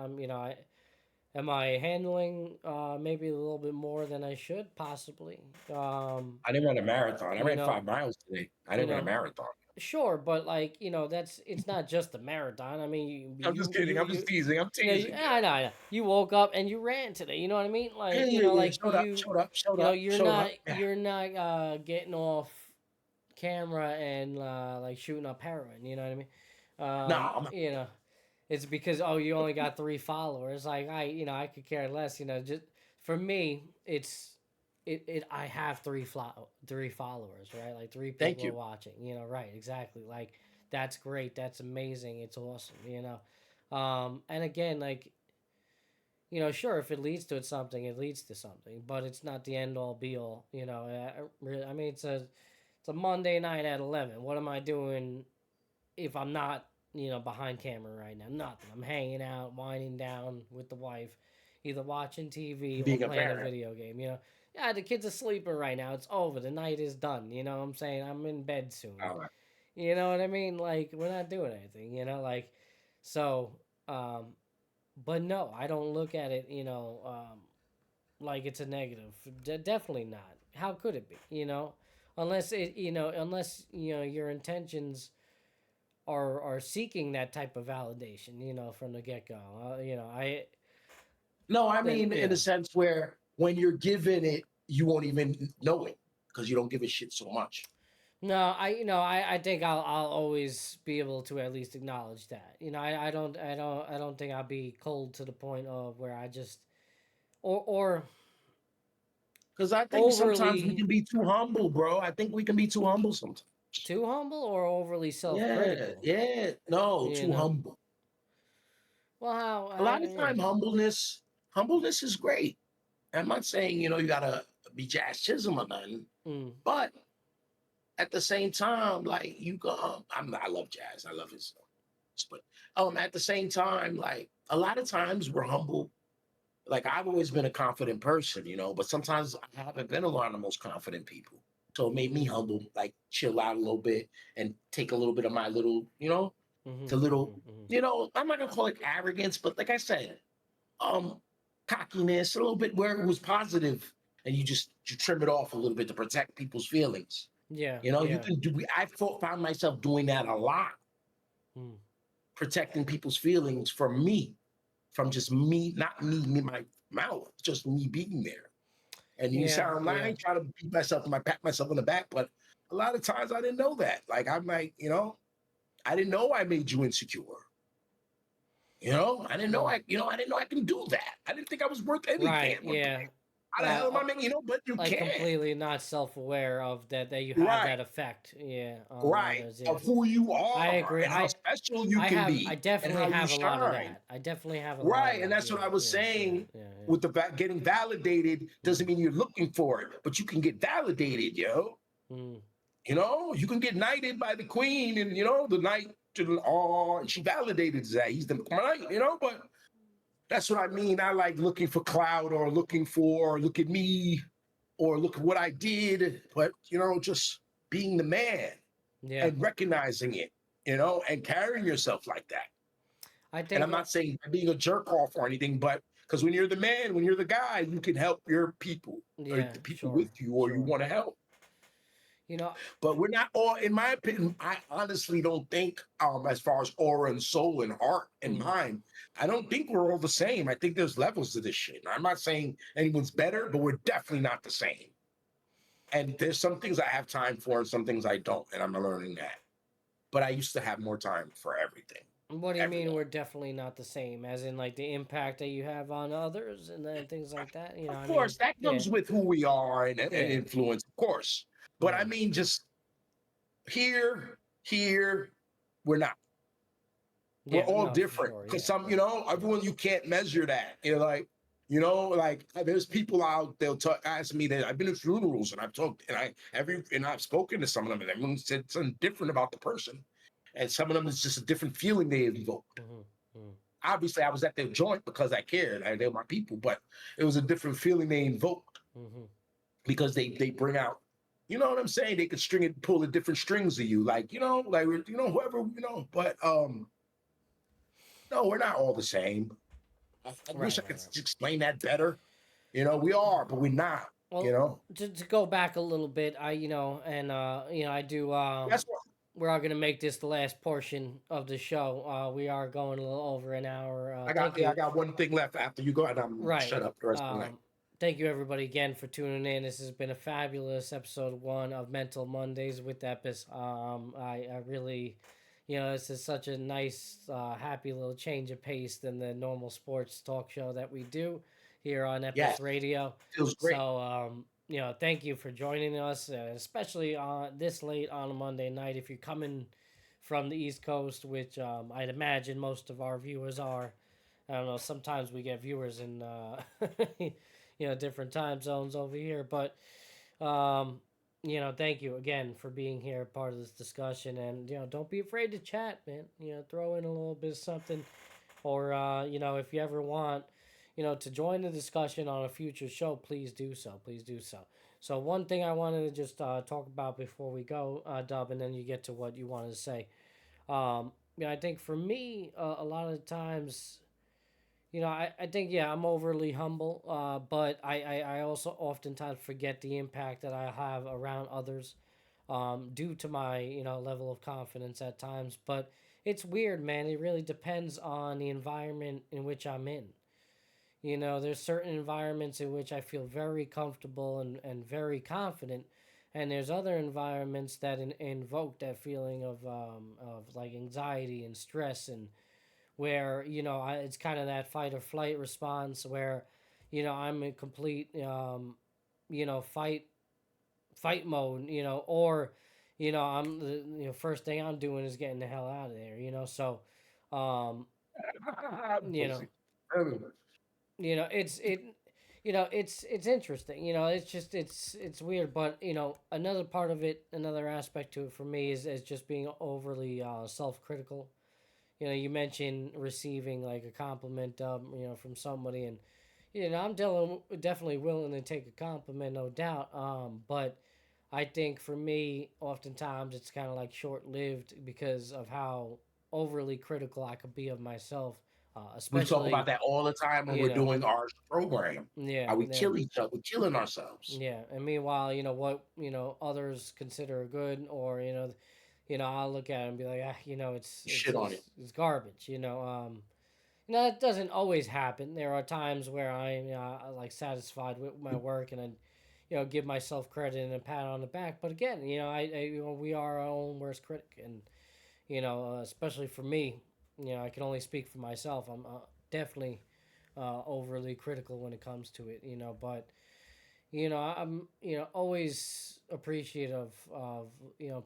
Am I handling maybe a little bit more than I should? Possibly. I didn't run a marathon. I ran 5 miles today. I didn't run a marathon. Sure, but like it's not just a marathon. I mean, I'm just kidding. I'm just teasing. I'm teasing. I know. You woke up and you ran today. You know what I mean? Like Yeah. like Showed up. you're not getting off camera and like shooting up heroin. You know what I mean? No, it's because you only got 3 followers. Like I could care less. Just for me, I have three followers, right? Like 3 thank people are you. watching. Right? Exactly. Like that's great. That's amazing. It's awesome. And again, like sure, if it leads to something, it leads to something, but it's not the end all be all. Really, I mean, it's a Monday night at 11. What am I doing if I'm not behind camera right now? Nothing. I'm hanging out, winding down with the wife, either watching TV Being or a playing a parent. video game. Yeah, the kids are sleeping right now. It's over. The night is done. You know what I'm saying? I'm in bed soon. All right. You know what I mean? Like we're not doing anything. Like so. But no, I don't look at it. Like it's a negative. Definitely not. How could it be? Unless your intentions are seeking that type of validation. From the get go. No, I mean, in a sense where when you're given it, you won't even know it because you don't give a shit so much. No, I think I'll always be able to at least acknowledge that. I don't think I'll be cold to the point of where I just or Because I think sometimes we overly can be too humble, bro. I think we can be too humble sometimes. too humble or overly Yeah, self-critical. yeah. No, You too know. humble. Well, A lot of time, humbleness is great. I'm not saying, you gotta be Jazz Chisholm or nothing, mm, but at the same time, like I love jazz. I love his songs. But at the same time, like a lot of times we're humble. Like I've always been a confident person, but sometimes I haven't been around the most confident people. So it made me humble, like chill out a little bit and take a little bit of my little, mm-hmm, the little, mm-hmm, mm-hmm. I'm not gonna call it arrogance, but like I said, cockiness, a little bit where it was positive, and you trim it off a little bit to protect people's feelings. Yeah, You yeah. can do. Found myself doing that a lot, Mm. protecting people's feelings from me, from just me, not me, my mouth, just me being there. And you Yeah, sound like I yeah. ain't trying to beat myself, pat myself on the back, but a lot of times I didn't know that. Like I'm like, I didn't know I made you insecure. I didn't know Mm. I didn't know I can do that. I didn't think I was worth any Right, damn. yeah. How the hell am I making? But you Like can. completely not self-aware of that you have Right. that effect, on Right. others. Yeah. Of who you are I agree. and how special you can I be and definitely how you have a lot of shine. that. I definitely have a lot of Right. that. And that's what Yeah, I was saying yeah. with the getting validated doesn't mean you're looking for it, but you can get validated, yo. Mm. You can get knighted by the queen and, the knight and she validated that he's the knight, but that's what I mean. I like looking for clout or looking for, look at me or look at what I did, but, just being the man Yeah. and recognizing it, and carrying yourself like that. I And think I'm not saying being a jerk off or anything, but because when you're the man, when you're the guy, you can help your people or yeah, the people sure, with you or you sure. want to help. You know, But we're not all, in my opinion, I honestly don't think, as far as aura and soul and heart and mind, I don't think we're all the same. I think there's levels to this shit. I'm not saying anyone's better, but we're definitely not the same. And there's some things I have time for and some things I don't, and I'm learning that. but I used to have more time for everything. What do you mean Everything. we're definitely not the same? As in, like, the impact that you have on others and then things like that? You know, Of I mean, course, that yeah, comes with who we are and yeah, influence, of course. But I yeah, mean, just here, we're not. We're yeah, all no, for different sure, because yeah, some, everyone you can't measure that. You're like, like there's people out they'll talk ask me that I've been to funerals and I've talked and I've spoken to some of them and everyone said something different about the person, and some of them is just a different feeling they evoke. hmm hmm Obviously, I was at their joint because I cared. They're my people, but it was a different feeling they invoked hmm because they bring out. You know what I'm saying? They could string it, pull the different strings of you, like whoever. But no, we're not all the same. I wish right, I right, could right. explain that better. We are, but we're not. You Well, know, to go back a little bit, I do. that's what We are gonna make this the last portion of the show. We are going a little over an hour. I got. Thank Yeah, I you. got one thing left after you go, and I'm Right. shut up the rest of the night. Thank you everybody again for tuning in. This has been a fabulous episode one of Mental Mondays with Epis. I really, this is such a nice, happy little change of pace than the normal sports talk show that we do here on Yes, Epis Radio. feels great. So, thank you for joining us, especially this late on a Monday night. If you're coming from the East Coast, which I'd imagine most of our viewers are. I don't know. Sometimes we get viewers in, different time zones over here. But, thank you again for being here, part of this discussion. And, don't be afraid to chat, man. Throw in a little bit of something. Or, if you ever want, to join the discussion on a future show, please do so. Please do so. So, one thing I wanted to just talk about before we go, Dub, and then you get to what you wanted to say. I think for me, a lot of times I think, yeah, I'm overly humble, but I also oftentimes forget the impact that I have around others due to my, level of confidence at times. But it's weird, man. It really depends on the environment in which I'm in. There's certain environments in which I feel very comfortable and very confident. And there's other environments that invoke that feeling of like anxiety and stress and where it's kind of that fight or flight response where I'm in complete fight mode, or I'm the first thing I'm doing is getting the hell out of there, so um you know Pussy. Anyway, it's it's interesting, it's just it's weird, but another part of it, another aspect to it for me is just being overly self-critical. You mentioned receiving like a compliment, from somebody, and I'm definitely willing to take a compliment, no doubt. But I think for me, oftentimes it's kind of like short lived because of how overly critical I could be of myself, we talk about especially that all the time when you we're know, doing our program. yeah, How we yeah. kill each other, we're killing ourselves. Yeah, and meanwhile, what others consider good, or I'll look at it and be like, it's Shit on it. it's garbage. It doesn't always happen. There are times where I'm like satisfied with my work, and then give myself credit and a pat on the back. But again, we are our own worst critic, and especially for me, I can only speak for myself. I'm definitely overly critical when it comes to it. But I'm always appreciative of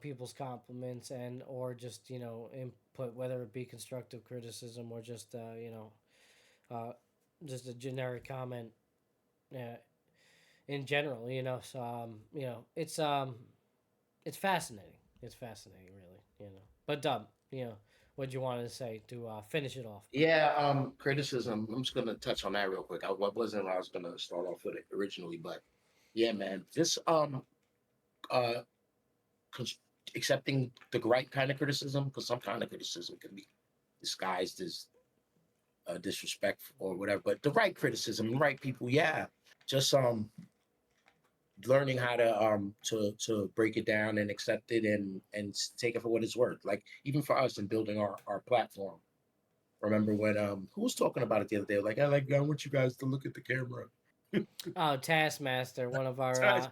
people's compliments and or just input, whether it be constructive criticism or just uh, just a generic comment uh, in general. So it's fascinating. It's fascinating, really. But Dub, what you wanted to say to finish it off. Yeah, criticism. I'm just gonna touch on that real quick. I wasn't I was gonna start off with it originally, but yeah, man, just uh cons- accepting the right kind of criticism, because some kind of criticism can be disguised as disrespect or whatever. But the right criticism, the right people, yeah, just learning how to break it down and accept it and take it for what it's worth. Like even for us in building our platform. Remember when who was talking about it the other day? Like I want you guys to look at the camera. Oh, Taskmaster, one of our Yeah,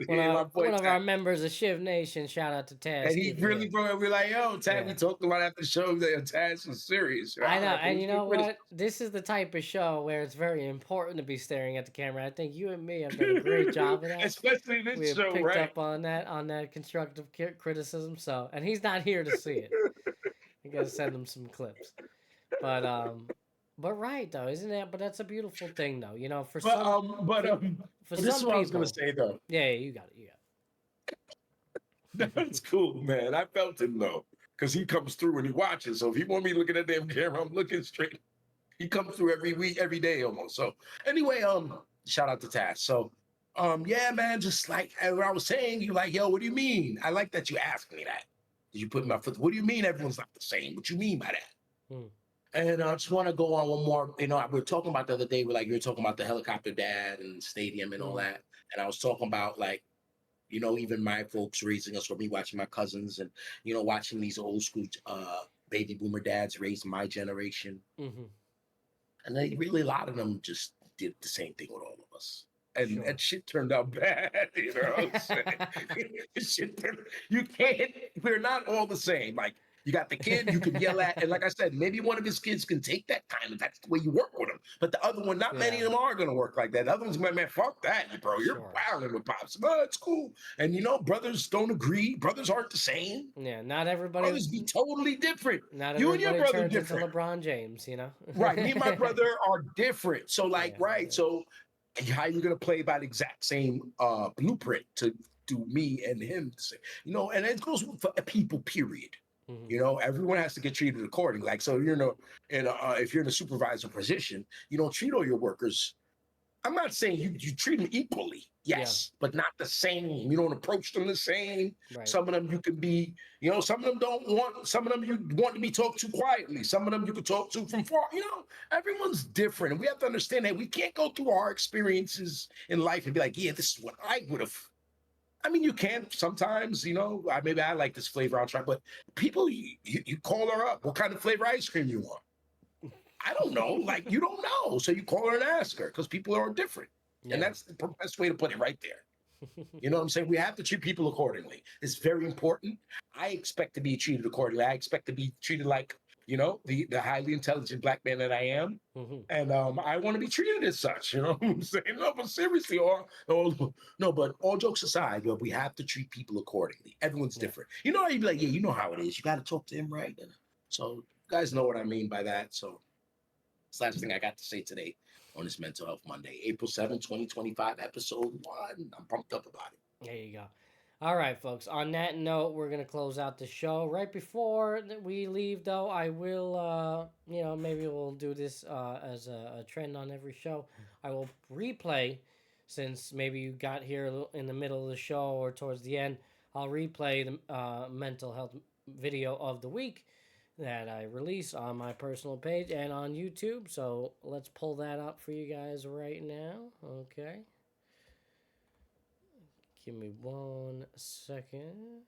my boy one of our Tat. members of Shiv Nation. Shout out to And Task he if you're really here. brought me like, yo, Tat, we Yeah. talked about after the show that Taz was serious. I All know, right, but and we you should know finish. what? This is the type of show where it's very important to be staring at the camera. I think you and me have done a great job of that. Especially We this have show, picked right? up on that constructive criticism. So, and he's not here to see it. You got to send him some clips. But right though, isn't that? But that's a beautiful thing though. You know, But for but this is some what I was gonna people, say though. yeah, you got it. You got That's cool, man. I felt him though, because he comes through and he watches. So if he want me looking at damn camera, I'm looking straight. He comes through every week, every day almost. So anyway, shout out to Taz. So yeah, man, just like what I was saying, you like, yo, what do you mean? I like that you asked me that. Did you put my foot? What do you mean everyone's not the same? What you mean by that? it. And I just want to go on one more. You know, we were talking about the other day, like you were talking about the helicopter dad and stadium and all Mm. that. And I was talking about like, you know, even my folks raising us, or me watching my cousins, and you know, watching these old school baby boomer dads raise my generation. Mm-hmm. And they really, a lot of them just did the same thing with all of us. And Sure. that shit turned out bad, you know what I'm saying? You can't, we're not all the same. Like, you got the kid you can yell at, and like I said, maybe one of his kids can take that kind of, that's the way you work with him. But the other one, not many Yeah. of them are gonna work like that. The other one's like, man, fuck that, bro. You're Sure. wilding with pops. No, it's cool. And you know, brothers don't agree. Brothers aren't the same. Yeah. Not everybody. Brothers be totally different. Not You and your everybody brother turns into different. LeBron James. You know. Right. Me and my brother are different. So, like, Yeah, right. yeah. So how you gonna play by the exact same blueprint to do me and him the same? You know, and it goes for people, period. Mhm. You know, everyone has to get treated accordingly. Like, so you're if you're in a supervisor position, you don't treat all your workers. I'm not saying you treat them equally, yes, but not the same. You don't approach them the same. Right. Some of them you can be, you know, some of them don't want, some of them you want to be talked to quietly. Some of them you can talk to from far. You know, everyone's different. And we have to understand that we can't go through our experiences in life and be like, yeah, this is what I would have. I mean, you can sometimes, you know, maybe I like this flavor, I'll try, but people, you call her up. What kind of flavor ice cream you want? I don't know. Like, you don't know. So you call her and ask her, because people are different. Yeah. And that's the best way to put it right there. You know what I'm saying? We have to treat people accordingly. It's very important. I expect to be treated accordingly. I expect to be treated like, you know, the highly intelligent black man that I am. Mhm. And I want to be treated as such. You know what I'm saying? No, but seriously, no, but all jokes aside, we have to treat people accordingly. Everyone's Yeah. different. You know, you'd be like, yeah, you know how it is. You got to talk to him, right? So you guys know what I mean by that. So that's the last thing I got to say today on this Mental Health Monday, April 7, 2025, episode 1. I'm pumped up about it. There you go. All right, folks. On that note, we're gonna close out the show. Right before we leave, though, I will, you know, maybe we'll do this as a trend on every show. I will replay, since maybe you got here in the middle of the show or towards the end. I'll replay the mental health video of the week that I release on my personal page and on YouTube. So let's pull that up for you guys right now. Okay. Give me 1 second.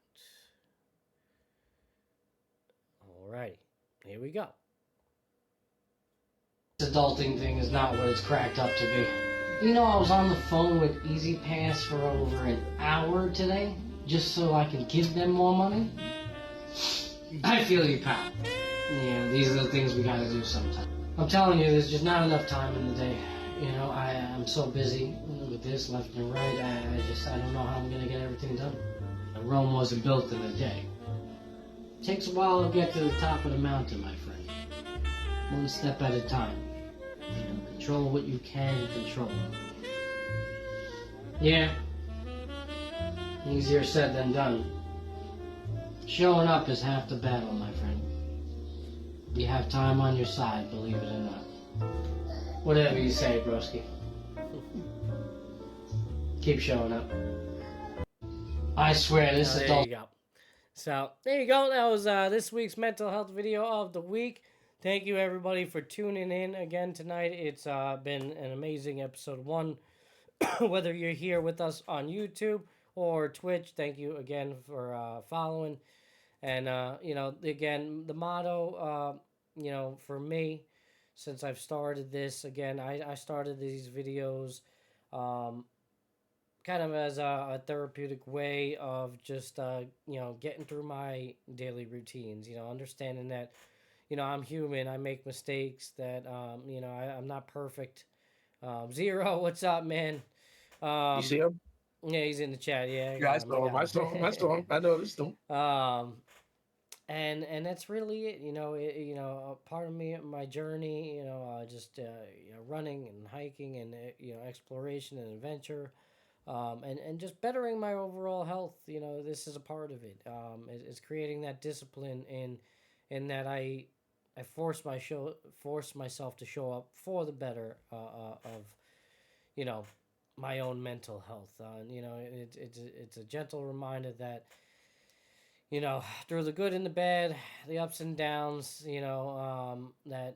Alrighty, here we go. This adulting thing is not what it's cracked up to be. You know, I was on the phone with Easy Pass for over an hour today, just so I can give them more money. I feel you, pal. Yeah, these are the things we gotta do sometimes. I'm telling you, there's just not enough time in the day. You know, I'm so busy with this left and right. I don't know how I'm gonna get everything done. Rome wasn't built in a day. It takes a while to get to the top of the mountain, my friend. One step at a time. You know, control what you can control. Yeah. Easier said than done. Showing up is half the battle, my friend. You have time on your side, believe it or not. Whatever you say, broski. Keep showing up. I swear, this is There adult. you go. So, there you go. That was this week's mental health video of the week. Thank you, everybody, for tuning in again tonight. It's been an amazing episode 1. Whether you're here with us on YouTube or Twitch, thank you again for following. And, you know, again, the motto, you know, for me, since I've started this, again, I started these videos um, kind of as a therapeutic way of just getting through my daily routines. Understanding that I'm human. I make mistakes. That I'm not perfect. Zero, what's up, man? You Um, see him? yeah, he's in the chat. Yeah, I Yeah, I got him. I saw him. got I saw him. I saw him. him. I noticed him. And that's really it. A part of me, my journey. Just running and hiking and exploration and adventure. And just bettering my overall health. This is a part of it. It's creating that discipline in that I force myself to show up for the better of you know my own mental health. It's a gentle reminder that through the good and the bad, the ups and downs, that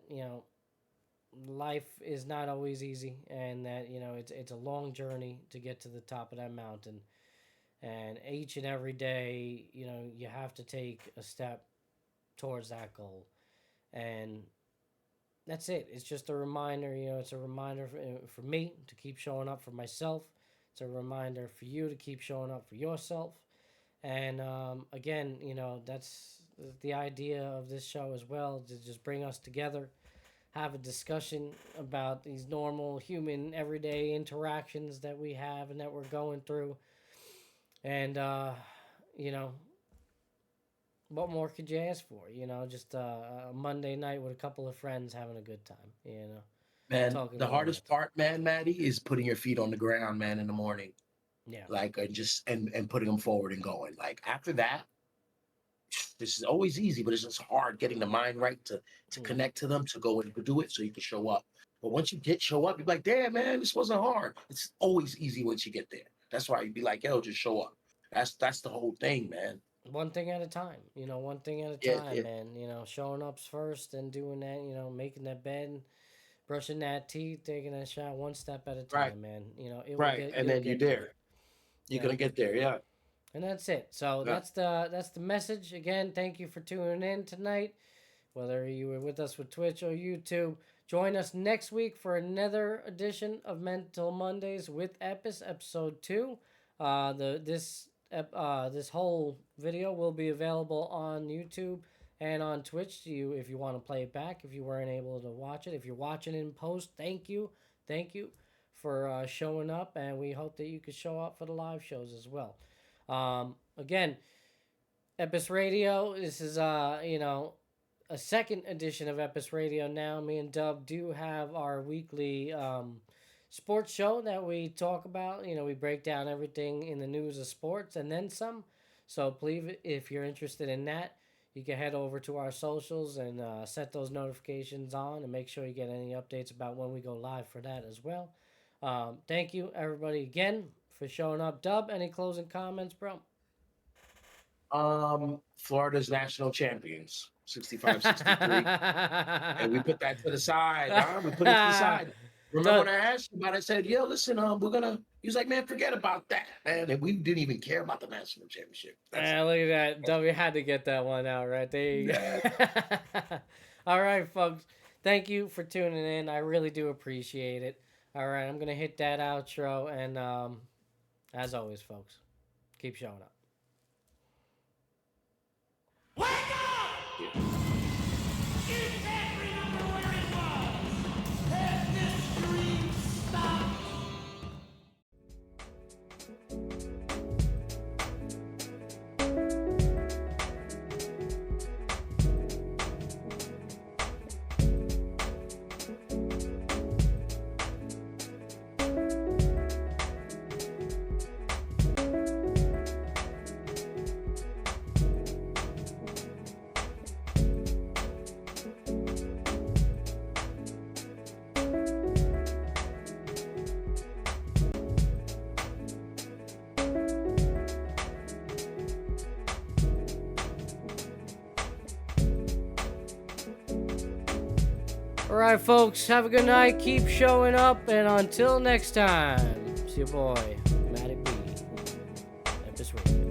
life is not always easy, and that it's a long journey to get to the top of that mountain. And each and every day, you have to take a step towards that goal. And that's it. It's just a reminder. It's a reminder for me to keep showing up for myself. It's a reminder for you to keep showing up for yourself. And again, that's the idea of this show as well, to just bring us together, have a discussion about these normal human everyday interactions that we have and that we're going through. And, you know, what more could you ask for? Just a Monday night with a couple of friends having a good time, Man, talking the a little hardest mental. part, man, Maddie, is putting your feet on the ground, man, in the morning. Yeah. Like and putting them forward and going. Like after that, this is always easy, but it's just hard getting the mind right to Mm. connect to them, to go and do it so you can show up. But once you show up, you're like, damn, man, this wasn't hard. It's always easy once you get there. That's why you'd be like, yo, just show up. That's the whole thing, man. One thing at a time, one thing at a Yeah, time, yeah. man. Showing up's first and doing that, making that bed, brushing that teeth, taking that shower, one step at a Right, time, man. It will right. get, And you'll then you're get there. there. You're gonna get there, yeah. And that's it. So Yeah. that's the message. Again, thank you for tuning in tonight. Whether you were with us with Twitch or YouTube, join us next week for another edition of Mental Mondays with Epis, episode 2. This whole video will be available on YouTube and on Twitch to you if you want to play it back, if you weren't able to watch it. If you're watching in post, thank you for showing up, and we hope that you could show up for the live shows as well. Again, Epis Radio, this is a second edition of Epis Radio now. Me and Dub do have our weekly sports show that we talk about. We break down everything in the news of sports and then some. So please, if you're interested in that, you can head over to our socials and set those notifications on and make sure you get any updates about when we go live for that as well. Thank you, everybody, again, for showing up. Dub, any closing comments, bro? Florida's national champions, 65-63. And we put that to the side, huh? We put it to the side. Remember when I asked you about it, I said, yo, listen, we're gonna, he was like, man, forget about that, man. And we didn't even care about the national championship. Yeah, look at that. W had to get that one out right there. You go. All right, folks. Thank you for tuning in. I really do appreciate it. All right, I'm gonna hit that outro, and as always, folks, keep showing up. Wake up! Is every number where it was? Has this dream stopped? All right, folks. Have a good night. Keep showing up, and until next time, it's your boy, Matty B. Epis Radio.